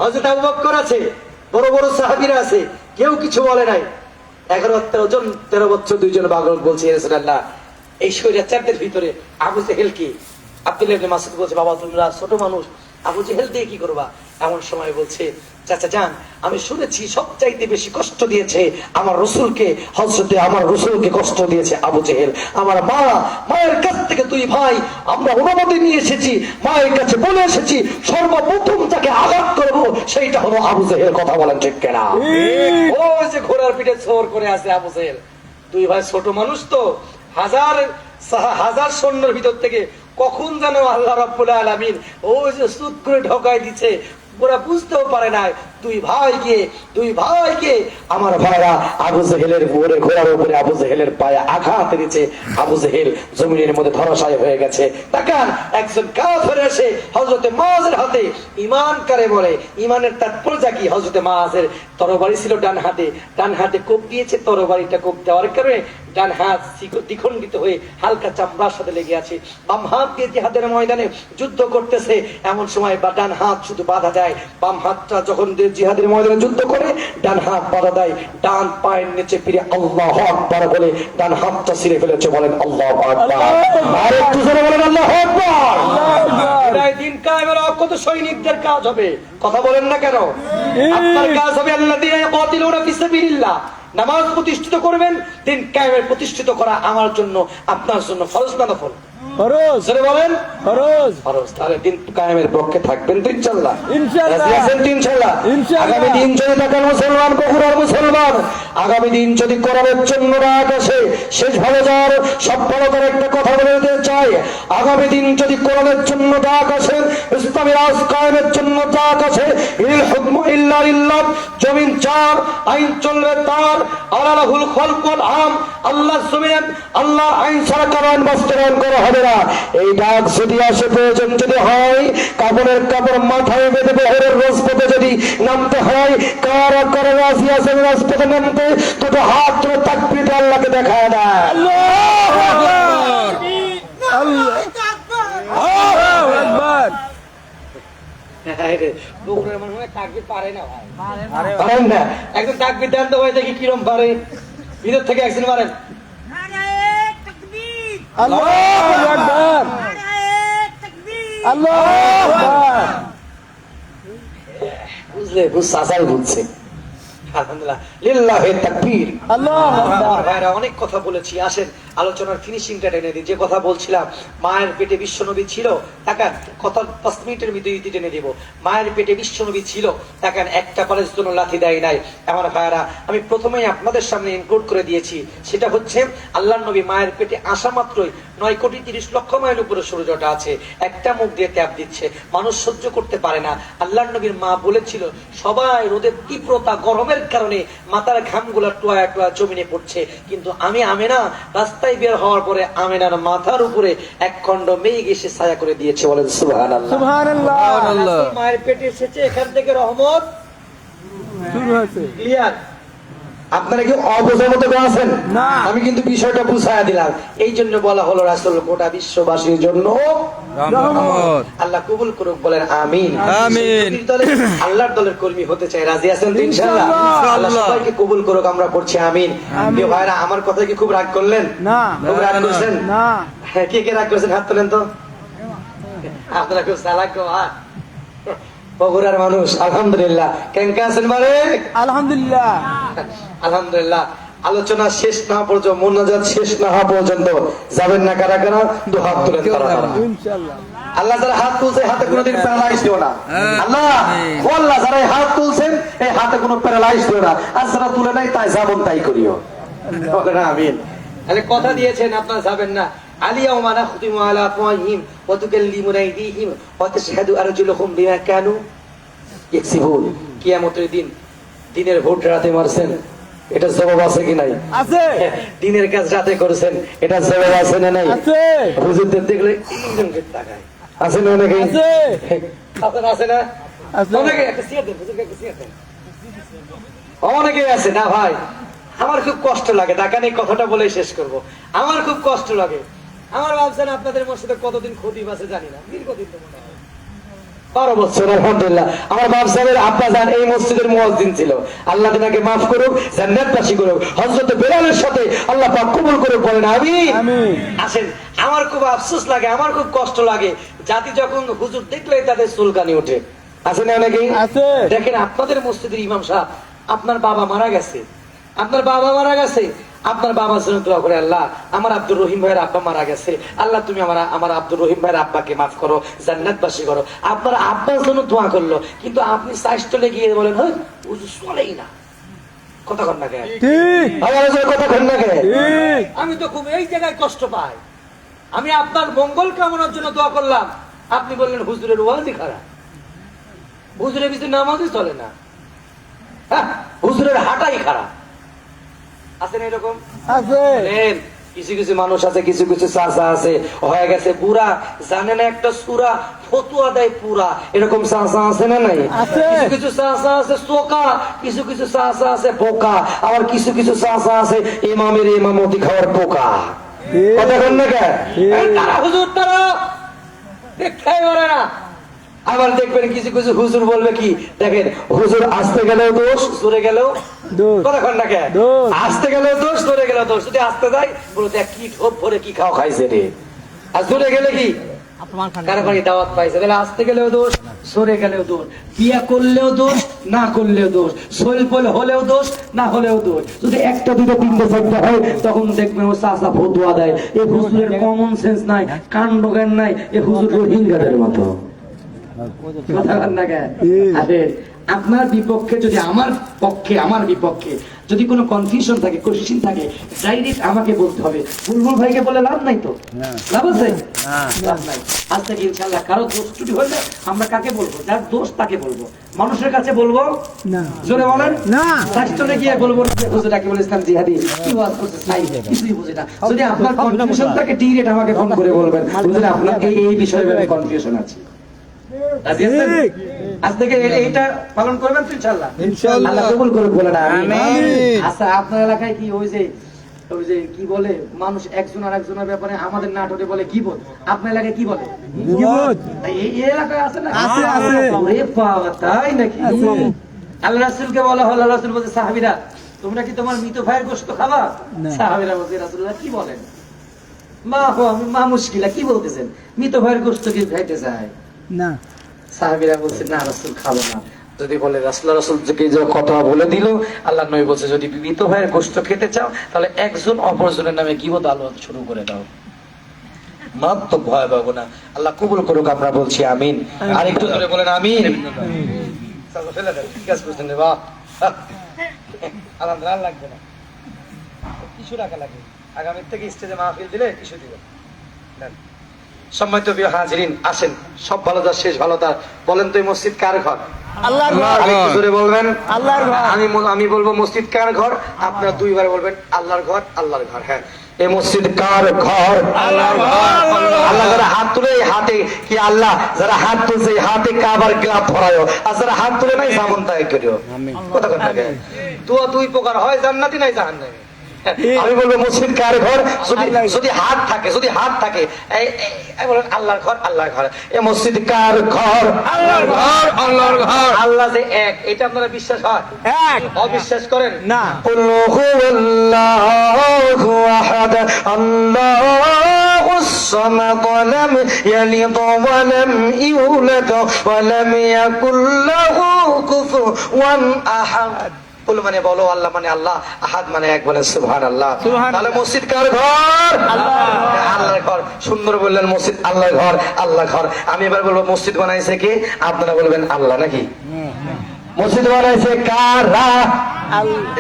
হযরত আবু বকর আছে, বড় বড় সাহাবীরা আছে, কেউ কিছু বলে নাই। 11-13 বছর দুইজন বালক বলছে, ইয়া রাসূলুল্লাহ, এই শরীরের ভিতরে আবু জেহেল কি? আব্দুল্লাহ ইবনে মাসউদ বলছে, বাবা তোমরা ছোট মানুষ, আবু জেহেল দিয়ে কি করবা? এমন সময় বলছে, চাচা যান, আমি শুনেছি সবচাইতে বেশি কষ্ট দিয়েছে আমার রাসূলকে, আমার রাসূলকে কষ্ট দিয়েছে আবু জেহেল। আমার মায়ের কাছ থেকে দুই ভাই আমরা অনুমতি নিয়ে এসেছি, মায়ের কাছে বলে এসেছি সর্বপ্রথম যাকে আঘাত করবো সেইটা হলো আবু জেহেল। কথা বলেন ঠিক কিনা? ওই যে ঘোড়ার পিঠে ছোর করে আছে আবু জেহেল। দুই ভাই ছোট মানুষ তো, হাজার সৈন্যের ভিতর থেকে কখন যেন আল্লাহ রাব্বুল আলামিন ওই যে সুদ করে ঢোকায় দিচ্ছে, ওরা বুঝতেও পারে না। দুই ভাইকে আমার ভাইরা আবু জেহেলের উপরে, ঘোড়ার উপরে আবু জেহেলের পায়ে আঘাত দিয়েছে। আবু জেহেল জমিনের মধ্যে ধরাশায়ী হয়ে গেছে। তাকান, একজন কাফের এসে হযরতে মুআজের হাতে ঈমান কারে বলে। ঈমানের তাৎপর্য কি? হযরতে মুআজের তরবারি ছিল ডান হাতে কোপ দিয়েছে। তরবারিটা কোপ দেওয়ার কারণে ডান হাত দ্বিখণ্ডিত হয়ে হালকা চামড়ার সাথে লেগে আছে। বাম হাত দিয়ে জিহাদের ময়দানে যুদ্ধ করতেছে, এমন সময় বা ডান হাত শুধু বাধা দেয়। বাম হাতটা যখন জিহাদের ময়দানে যুদ্ধ করে, ডান হাত বাধা দেয়। ডান পায়ের নিচে ফিরে আল্লাহু আকবার বলে ডান হাতটা ছিঁড়ে ফেলেছে। বলেন আল্লাহু আকবার। আর একটু জোরে বলেন আল্লাহু আকবার। এটাই দিন কায়েমের কত সৈনিকদের কাজ হবে, কথা বলেন না কেন? আপনার কাজ হবে আল্লাযীনা ইয়াকাতিলুনা ফি সাবিলিল্লাহ, নামাজ প্রতিষ্ঠিত করবেন। দিন কায়েমের প্রতিষ্ঠিত করা আমার জন্য, আপনার জন্য ফরজ না নফল? ফরজ। জোরে বলেন ফরজ। ফরজ। তাহলে দিন কায়েমের পক্ষে থাকবেন তো ইনশাআল্লাহ? ইনশাআল্লাহ। রাজি আছেন তো ইনশাআল্লাহ? আগামী দিন যদি তাকান মুসলমান, কখনো মুসলমান, আগামী দিন যদি কোরআনের জন্য রাগ আসে, শেষ ভালো যাওয়ার সফলতার একটা কথা বলে দিতে চাই। আগামী দিন যদি কোরআনের জন্য ডাক আসে, ইসলামী রাজ কায়েমের জন্য ডাক আসে, ইল হুকমু ইল্লা লিল্লাহ, জমিন চার, আইন চলবে তার, আলাহুল খালক ওয়াল আম, আল্লাহ জমিন, আল্লাহ আইন ছাড়া কারণ বাস্তবায়ন করা হবে না। এই ডাক যদি আসে, প্রয়োজন যদি হয়, কাপড়ের কাপড় মাথায় বেঁধে বহরের রাজপথে যদি নামতে হয়, কারা কারা রাজি আছেন রাজপথে নামতে? দুটো হাত ধরে তাকবীর দিয়ে আল্লাহকে দেখায় না। আল্লাহু আকবার। আল্লাহু আকবার। বগুড়ার মনে হয় তাকবীর পারে না ভাই, পারেন না। একজন তাকবীর দেন তো ভাই, দেখি কিরম পারে। ভিতর থেকে একজন পারেন। আল্লাহু আকবার। আল্লাহু আকবার। বুঝলে, সাজাই বলছে। আলহামদুলিল্লাহ, লিল্লাহি তাকবীর। আল্লাহু আকবার। ভাইরা অনেক কথা বলেছি, আসেন আলোচনার ফিনিশিংটা টেনে দিই। যে কথা বলছিলাম, মায়ের পেটে বিশ্বনবী ছিল। দেখেন, কথা 5 মিনিটের ভিতরে টেনে দিব। মায়ের পেটে বিশ্বনবী ছিল, দেখেন একটা কলেজ জন্য লাথি দেয় নাই। আমার ভাইরা, আমি প্রথমেই আপনাদের সামনে ইনক্লুড করে দিয়েছি, সেটা হচ্ছে আল্লাহর নবী মায়ের পেটে আসা মাত্রই 9,30,00,000 মাইল উপরে সূর্যটা আছে, একটা মুখ দিয়ে ট্যাপ দিচ্ছে, মানুষ সহ্য করতে পারে না। আল্লাহর নবীর মা বলেছিল, সবাই রোদের তীব্রতা, গরমের কারণে মাথার ঘামগুলো টোয়া টোয়া জমিনে পড়ছে, কিন্তু আমি আমেনা রাস্তায় বের হওয়ার পরে আমেনার মাথার উপরে এক খণ্ড মেঘ এসে ছায়া করে দিয়েছে। বলেন সুবহানাল্লাহ। সুবহানাল্লাহ। মায়ের পেটে এসেছে, এখান থেকে রহমত শুরু হয়েছে। ক্লিয়ার। আপনারা কি অবোঝার মতো কেউ আছেন? না। আমি কিন্তু বিষয়টা বুঝাইয়া দিলাম। এই জন্য বলা হলো রাসূল গোটা বিশ্ববাসীর জন্য রহমত। আল্লাহ কবুল করুক, বলেন আমিন। আমিন। সেই দলের আল্লাহর দলের কর্মী হতে চাই, রাজি আছেন তো ইনশাআল্লাহ? ইনশাআল্লাহ। আল্লাহ সবাইকে কবুল করুক, আমরা পড়ছি আমিন। প্রিয় ভাইরা, আমার কথা কি খুব রাগ করলেন? না। খুব রাগ করছেন? না। হ্যাঁ, কে কে রাগ করছেন হাত তোলেন তো। আপনারা খুব চালাক গো, হ্যাঁ। বগুড়ার মানুষ, আলহামদুলিল্লাহ। কেমন আছেন বারে? আলহামদুলিল্লাহ। আলহামদুলিল্লাহ। আলোচনা শেষ না পর্যন্ত, মোনাজাত শেষ না হওয়া পর্যন্ত যাবেন না কারা কারা? দু হাত তুলেন কারা কারা। ইনশাআল্লাহ। আল্লাহ যারা হাত তুলছে হাতে কোনোদিন প্যারালাইজ দিও না। আল্লাহ ও আল্লাহ, যারা এই হাত তুলছেন এই হাতে কোনো প্যারালাইজ দিও না, আর যারা তুলে নাই তাই যাবন তাই করিও। বলেন আমিন। তাহলে কথা দিয়েছেন আপনারা যাবেন না। আলিয়াউমা নাখতিমু আলা আফওয়াহিহিম ওয়া তুকাল্লিমুনা আইদিহিম ওয়া তাশহাদু আরজুলুহুম বিমা কানু ইয়াকসিবুন। কিয়ামতের দিন, দিনের ভোট রাতে মারছেন, এটা জবাব আছে কি নাই? আছে। দিনের কাজ রাতে করেছেন, এটা জবাব আছে না নাই? আছে। হুজুরদের দেখলে এইরকম তাকায়, আছে না অনেকে? আছে। আপনার আছে না? আছে। অনেকে একটা চেয়ার দেন, হুজুরকে একটা চেয়ার দেন। অনেকে আছে না ভাই, আমার খুব কষ্ট লাগে। দেখেন, এই কথাটা বলে শেষ করব। আমার খুব কষ্ট লাগে। আমার ভাবছেন আপনাদের মসজিদে কতদিন খতিব আছে জানি না, দীর্ঘদিন তো মনে হয় 12 বছর। আলহামদুলিল্লাহ, আমার বাপ সাহেবের আব্বা জান এই মসজিদের মুয়াজ্জিন ছিল। আল্লাহ তাকে মাফ করুক, জান্নাতবাসী করুক, হযরত বেলালের সাথে আল্লাহ পাক কবুল করুক, বলেন আমিন। আমিন। আসেন, আমার খুব আফসোস লাগে, আমার খুব কষ্ট লাগে, জাতি যখন হুজুর দেখলেই তাদের চুলকানি ওঠে। আছে না অনেকেই? আছে। দেখেন, আপনাদের মসজিদের ইমাম সাহেব, আপনার বাবা মারা গেছে, আপনার বাবা মারা গেছে, আপনার বাবার জন্য দোয়া করে, আল্লাহ আমার আব্দুর রহিম ভাইয়ের আব্বা মারা গেছে, আল্লাহ তুমি আমার আব্দুর রহিম ভাইয়ের আব্বাকে মাফ করো, জান্নাতবাসী করো। আপনার আব্বার জন্য দোয়া করলো, কিন্তু আপনি সাইস্টলে গিয়ে বলেন হ্যাঁ হুজুর চলেই না। কথা কন না কেন? ঠিক। আমার কথা কন না কেন? ঠিক। আমি তো খুব এই জায়গায় কষ্ট পাই। আমি আপনার মঙ্গল কামনার জন্য দোয়া করলাম, আপনি বললেন হুজুরের ওয়াজই খারাপ, হুজুরের ভিতরে নামাজই চলে না, হ্যাঁ, হুজুরের হাঁটাই খারাপ। আছেন এরকম? আছে। বলেন, কিছু কিছু মানুষ আছে, কিছু কিছু চাচা আছে হয়ে গেছে বুড়া, জানে না একটা সূরা, ফতুয়া দেয় পুরা, এরকম চাচা আছে না নাই? আছে। কিছু কিছু চাচা আছে চোকা, কিছু কিছু চাচা আছে বোকা, আবার কিছু কিছু চাচা আছে ইমামের ইমামতি খাওয়ার পোকা। ঠিক। কথা বল না কেন? এই তারা হুজুর, তারা দেখাই পারে না। আবার দেখবেন কিছু কিছু হুজুর বলবে কি, দেখেন হুজুর আসতে গেলেও দোষ, জোরে গেলেও দোষ। কথা কন না কেন? দোষ। আসতে গেলেও দোষ, জোরে গেলেও দোষ। যদি আসতে যায় বলো দেখ কি ঠোপ ভরে কি খাও খাইছে রে, আর জোরে গেলে কি কারবারি দাওয়াত পাইছে। তাহলে আসতে গেলেও দোষ, সরে গেলেও দোষ, বিয়া করলেও দোষ, না করলেও দোষ, শৈল হলেও দোষ, না হলেও দোষ। যদি একটা দুটো তিনটে চারটা হয় তখন দেখবেন ও চাচা ফতুয়া দেয়। এ হুজুরের কমন সেন্স নাই, কাণ্ড জ্ঞান নাই, এ হুজুর রোহিঙ্গাদের মতো। কথা বল না কেন? আরে আপনার বিপক্ষে যদি আমার পক্ষে, আমার বিপক্ষে যদি কোনো কনফিউশন থাকে, কোশ্চেন থাকে, ডাইরেক্ট আমাকে বলতে হবে। বুলবুল ভাইকে বলে লাভ নাই তো, লাভ আছে? লাভ নাই। আজ থেকে ইনশাআল্লাহ কারো দোষ ত্রুটি হলে আমরা কাকে বলবো? যার দোষ তাকে বলবো। মানুষের কাছে বলবো না। জোরে বলেন না। শাস্ত্রে গিয়ে বলবো না যে হুজুর রাকিবুল ইসলাম জিহাদি কি ওয়াজ করছে সাই কিছুই বুঝে না। যদি আপনার কনফিউশন থাকে ডাইরেক্ট আমাকে ফোন করে বলবেন হুজুর আপনার এই বিষয়ে আমি কনফিউশন আছে। রাজি আছেন? ঠিক। আজ থেকে এইটা পালন করবেন তো ইনশাআল্লাহ? ইনশাআল্লাহ। আল্লাহ কবুল করুক, বলেন আমিন। আমিন। আচ্ছা, আপনার এলাকায় কি ওই যে কি বলে মানুষ একজন আর একজনের ব্যাপারে আমাদের নাটোরে বলে গীবত, আপনার এলাকায় কি বলে? গীবত। এই এলাকায় আছে না? আছে, আছে। ওরে বাবা, তাই নাকি? আছে। আল্লাহ রাসূলকে বলা হলো, আল্লাহ রাসূল বলছে সাহাবীরা তোমরা কি তোমার মৃত ভাইয়ের গোশত খাবা? না। সাহাবীরা বলছে রাসূলুল্লাহ কি বলেন? মা মুশকিলা কি বলতেছেন, মৃত ভাইয়ের গোশত কি খাইতে চায় না। সাহাবীরা বলছে না রাসূল খাবো না। যদি বলে রাসূল যে কথা বলে দিল, আল্লাহ নবী বলছে যদি মৃত ভাইয়ের গোশত খেতে চাও তাহলে একজন অপরজনের নামে গীবত আলোচনা শুরু করে দাও। মারাত্মক ভয় পাবো না। আল্লাহ কবুল করুক, আমরা বলছি আমিন। আর একটু জোরে বলেন আমিন। চলো ফেলে দেন, ঠিক আছে বুঝলেন রে, বাহ আলহামদুলিল্লাহ, লাগবে না কিছু টাকা লাগবে, আগামীর থেকে স্টেজে মাহফিল দিলে কিছু দিবেন। সম্মানিত প্রিয় হাজিরিন, আসেন, সব ভালো তার শেষ ভালো তার। বলেন তো এই মসজিদ কার ঘর? আল্লাহর ঘর। আরেকটু জোরে বলবেন। আল্লাহর ঘর। আমি বলবো মসজিদ কার ঘর, আপনারা দুইবার বলবেন আল্লাহর ঘর, আল্লাহর ঘর। হ্যাঁ, এই মসজিদ কার ঘর? আল্লাহর ঘর। আল্লাহ যারা হাত তুলে এই হাতে কি আল্লাহ, যারা হাত তুলছে এই হাতে কাবার গ্লাভ ধরায়, আর যারা হাত তুলে নাই সামন তাই করিও। কথা কথা দোয়া দুই প্রকার হয়, জান্নাতি নাই জাহান্নামী। আমি বলবো মসজিদ কার ঘর? যদি হাত থাকে, যদি হাত থাকে, বলেন আল্লাহর ঘর, আল্লাহর ঘর। এ মসজিদ কার ঘর? আল্লাহর ঘর, আল্লাহর ঘর। আল্লাহ যে এক, এটা আপনারা বিশ্বাস হয়? এক। অবিশ্বাস করেন না। কুল হুয়াল্লাহু আহাদ আল্লাহুস সামাদ লাম ইয়ালিদ ওয়া লাম ইউলাদ ওয়া লাম ইয়াকুল লাহু কুফুওয়ান আহাদ। কুল মানে বলো, আল্লাহ মানে আল্লাহ, আহাদ মানে এক, বলে সুবহানাল্লাহ। তাহলে মসজিদ কার ঘর? আল্লাহর ঘর। সুন্দর বললেন মসজিদ আল্লাহর ঘর, আল্লাহর ঘর। আমি এবার বলবো মসজিদ বানাইছে কে? আপনারা বলবেন আল্লাহ, নাকি? মসজিদ বানাইছে কারা?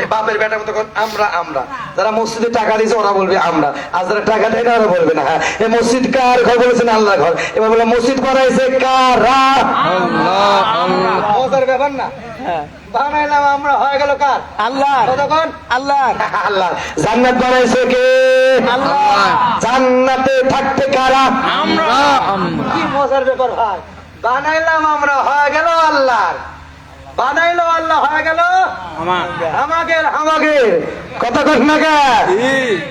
এই বাপের বেটার মতো আমরা আমরা যারা মসজিদে টাকা দিয়েছে ওরা বলবে আমরা, আর যারা টাকা দেয় না ওরা বলবে না। হ্যাঁ, এই মসজিদ কার ঘর? বলেছেন আল্লাহর ঘর। এবার বলে মসজিদ বানাইছে কারা? আল্লাহ, আল্লাহ। মজার ব্যাপার না? বানাইলাম আমরা, হয়ে গেল কার? আল্লাহ, কতক্ষণ? আল্লাহ, আল্লাহ। জান্নাত বানাইছে কে? আল্লাহ। জান্নাতে থাকতে কারা? আমরা। কি মজার ব্যাপার ভাই! বানাইলাম আমরা, হয়ে গেল আল্লাহর। বানাইলো আল্লাহ, হয়ে গেল আমাদের। আমাদের কথা কস না কে?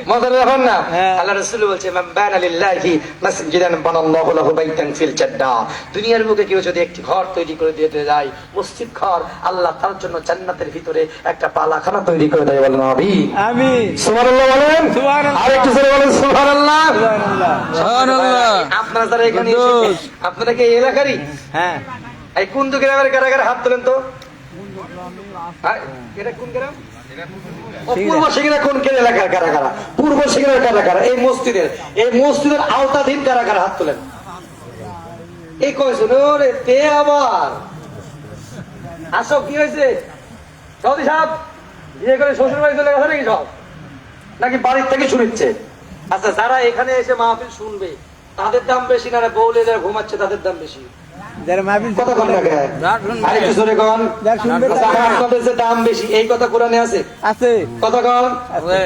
মজার ব্যাপার না? আল্লাহ রাসূল বলছে মান বানা লিল্লাহি মাসজিদান বানাল্লাহু লাহু বাইতান ফিল জান্নাহ। দুনিয়ার বুকে কেউ যদি একটি ঘর তৈরি করে দিতে যায়, মসজিদ ঘর, আল্লাহ তার জন্য জান্নাতের ভিতরে একটা পালাখানা তৈরি করে দেয়। বলেন আমিন। আমিন। সুবহানাল্লাহ বলেন। সুবহানাল্লাহ। আরেকটু জোরে বলেন সুবহানাল্লাহ। সুবহানাল্লাহ। আপনারা যারা এখানে এসেছেন, আপনারা কি এই এলাকারই? হ্যাঁ। এই কোন গ্রামের কারাগারে হাত তোলেন তো? এটা কোন গ্রাম? পূর্ব সিংড়া। কোন এলাকার কারাগারা? পূর্ব সিংড়ার কারাগারা। এই মসজিদের আওতাধীন কারাগার, হাত তোলেন। এই কয়েছেন ওরে তে আবার আসো, কি হয়েছে? সৌদি সাহেব বিয়ে করে শ্বশুর বাড়ি চলে গেছে নাকি সব, নাকি বাড়ির থেকে শুনেছে? আচ্ছা, যারা এখানে এসে মাহফিল শুনবে তাদের দাম বেশি না বউলে যারা ঘুমাচ্ছে তাদের দাম বেশি? যারা মাহফিল কথা কন না কেন? আরেকটু জোরে কন। যারা শুনবে আচ্ছা, আপনাদের যে দাম বেশি, এই কথা কোরআনে আছে? আছে। কথা কন। আছে।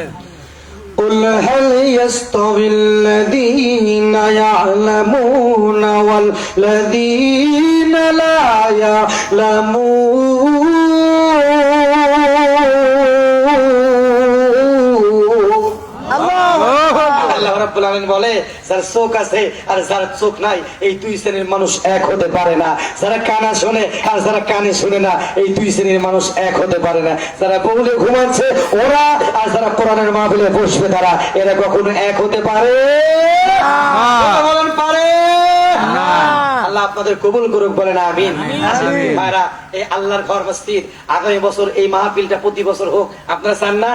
قل هل يستوي الذين يعلمون والذين لا يعلمون আল্লাহ রাব্বুল আলামিন বলে, যার চোখ আছে আর যার চোখ নাই, এই দুই শ্রেণীর মানুষ এক হতে পারে না। যারা কানা শোনে আর যারা কানে শুনে না, এই দুই শ্রেণীর মানুষ এক হতে পারে না। যারা বউলে ঘুমাচ্ছে ওরা, আর যারা কোরআনের মাহফিলে বসবে তারা, এরা কখনো এক হতে পারে না। বলেন পারে না। আল্লাহ আপনাদের কবুল করুক, বলেন আমিন। ভাইরা, এই আল্লাহর ঘর মসজিদ আগামী বছর এই মাহফিলটা প্রতি বছর হোক, আপনারা চান না?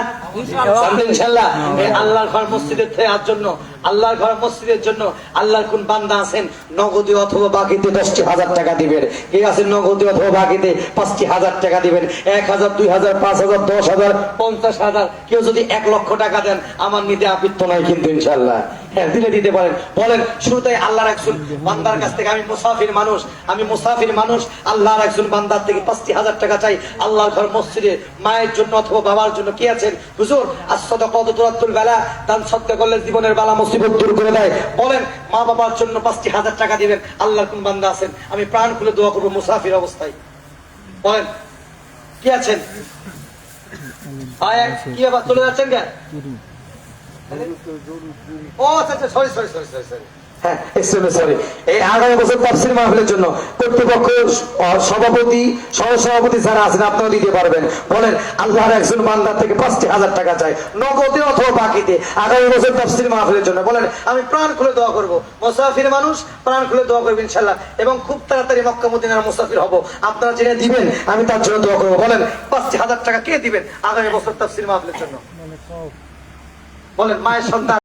ইনশাআল্লাহ। এই আল্লাহর ঘর মসজিদের জন্য, আল্লাহর ঘর মসজিদের জন্য আল্লাহর কোন বান্দা আছেন নগদে অথবা বাকিতে 10,000 টাকা দিবেন? কে আছেন নগদে অথবা বাকিতে 5,000 টাকা দিবেন? 1,000, 2,000, 5,000, 10,000, 50,000, কেউ যদি 1 লক্ষ টাকা দেন আমার নিতে আপত্তি নাই কিন্তু ইনশাআল্লাহ। হ্যাঁ, দিতে পারেন। বলেন শুরুতে আল্লাহর একজন বান্দার কাছ থেকে, আমি মুসাফির মানুষ, আল্লাহর একজন বান্দার থেকে 5,000 টাকা চাই আল্লাহর ঘর মসজিদে মায়ের জন্য অথবা বাবার জন্য। কি আছেন হুজুর? as-sadaqatu turadul bala, দান সদকা করলে জীবনের বালা মুসিবত দূর করে দেয়। বলেন মা বাবার জন্য 5,000 টাকা দিবেন। আল্লাহর কোন বান্দা আছেন আমি প্রাণ খুলে দোয়া করবো মুসাফির অবস্থায়? বলেন কি আছেন? কি আবার চলে যাচ্ছেন কেন? ও আচ্ছা, সরি। হ্যাঁ, এই আগামী বছর তাফসীর মাহফিলের জন্য কর্তৃপক্ষ, সভাপতি, সহসভাপতি যারা আছেন আপনারা দিতে পারবেন। বলেন আল্লাহর একজন বান্দার থেকে 5,000 টাকা চাই নগদে অথবা বাকিতে আগামী বছর তাফসীর মাহফিলের জন্য। বলেন আমি প্রাণ খুলে দোয়া করবো। মুসাফির মানুষ প্রাণ খুলে দোয়া করবেন ইনশাআল্লাহ, এবং খুব তাড়াতাড়ি মক্কা মদিনার মুসাফির হব। আপনারা জেনে দিবেন, আমি তার জন্য দোয়া করবো। বলেন 5,000 টাকা কে দিবেন আগামী বছর তাফসীর মাহফিলের জন্য? বলেন মায়ের সন্তান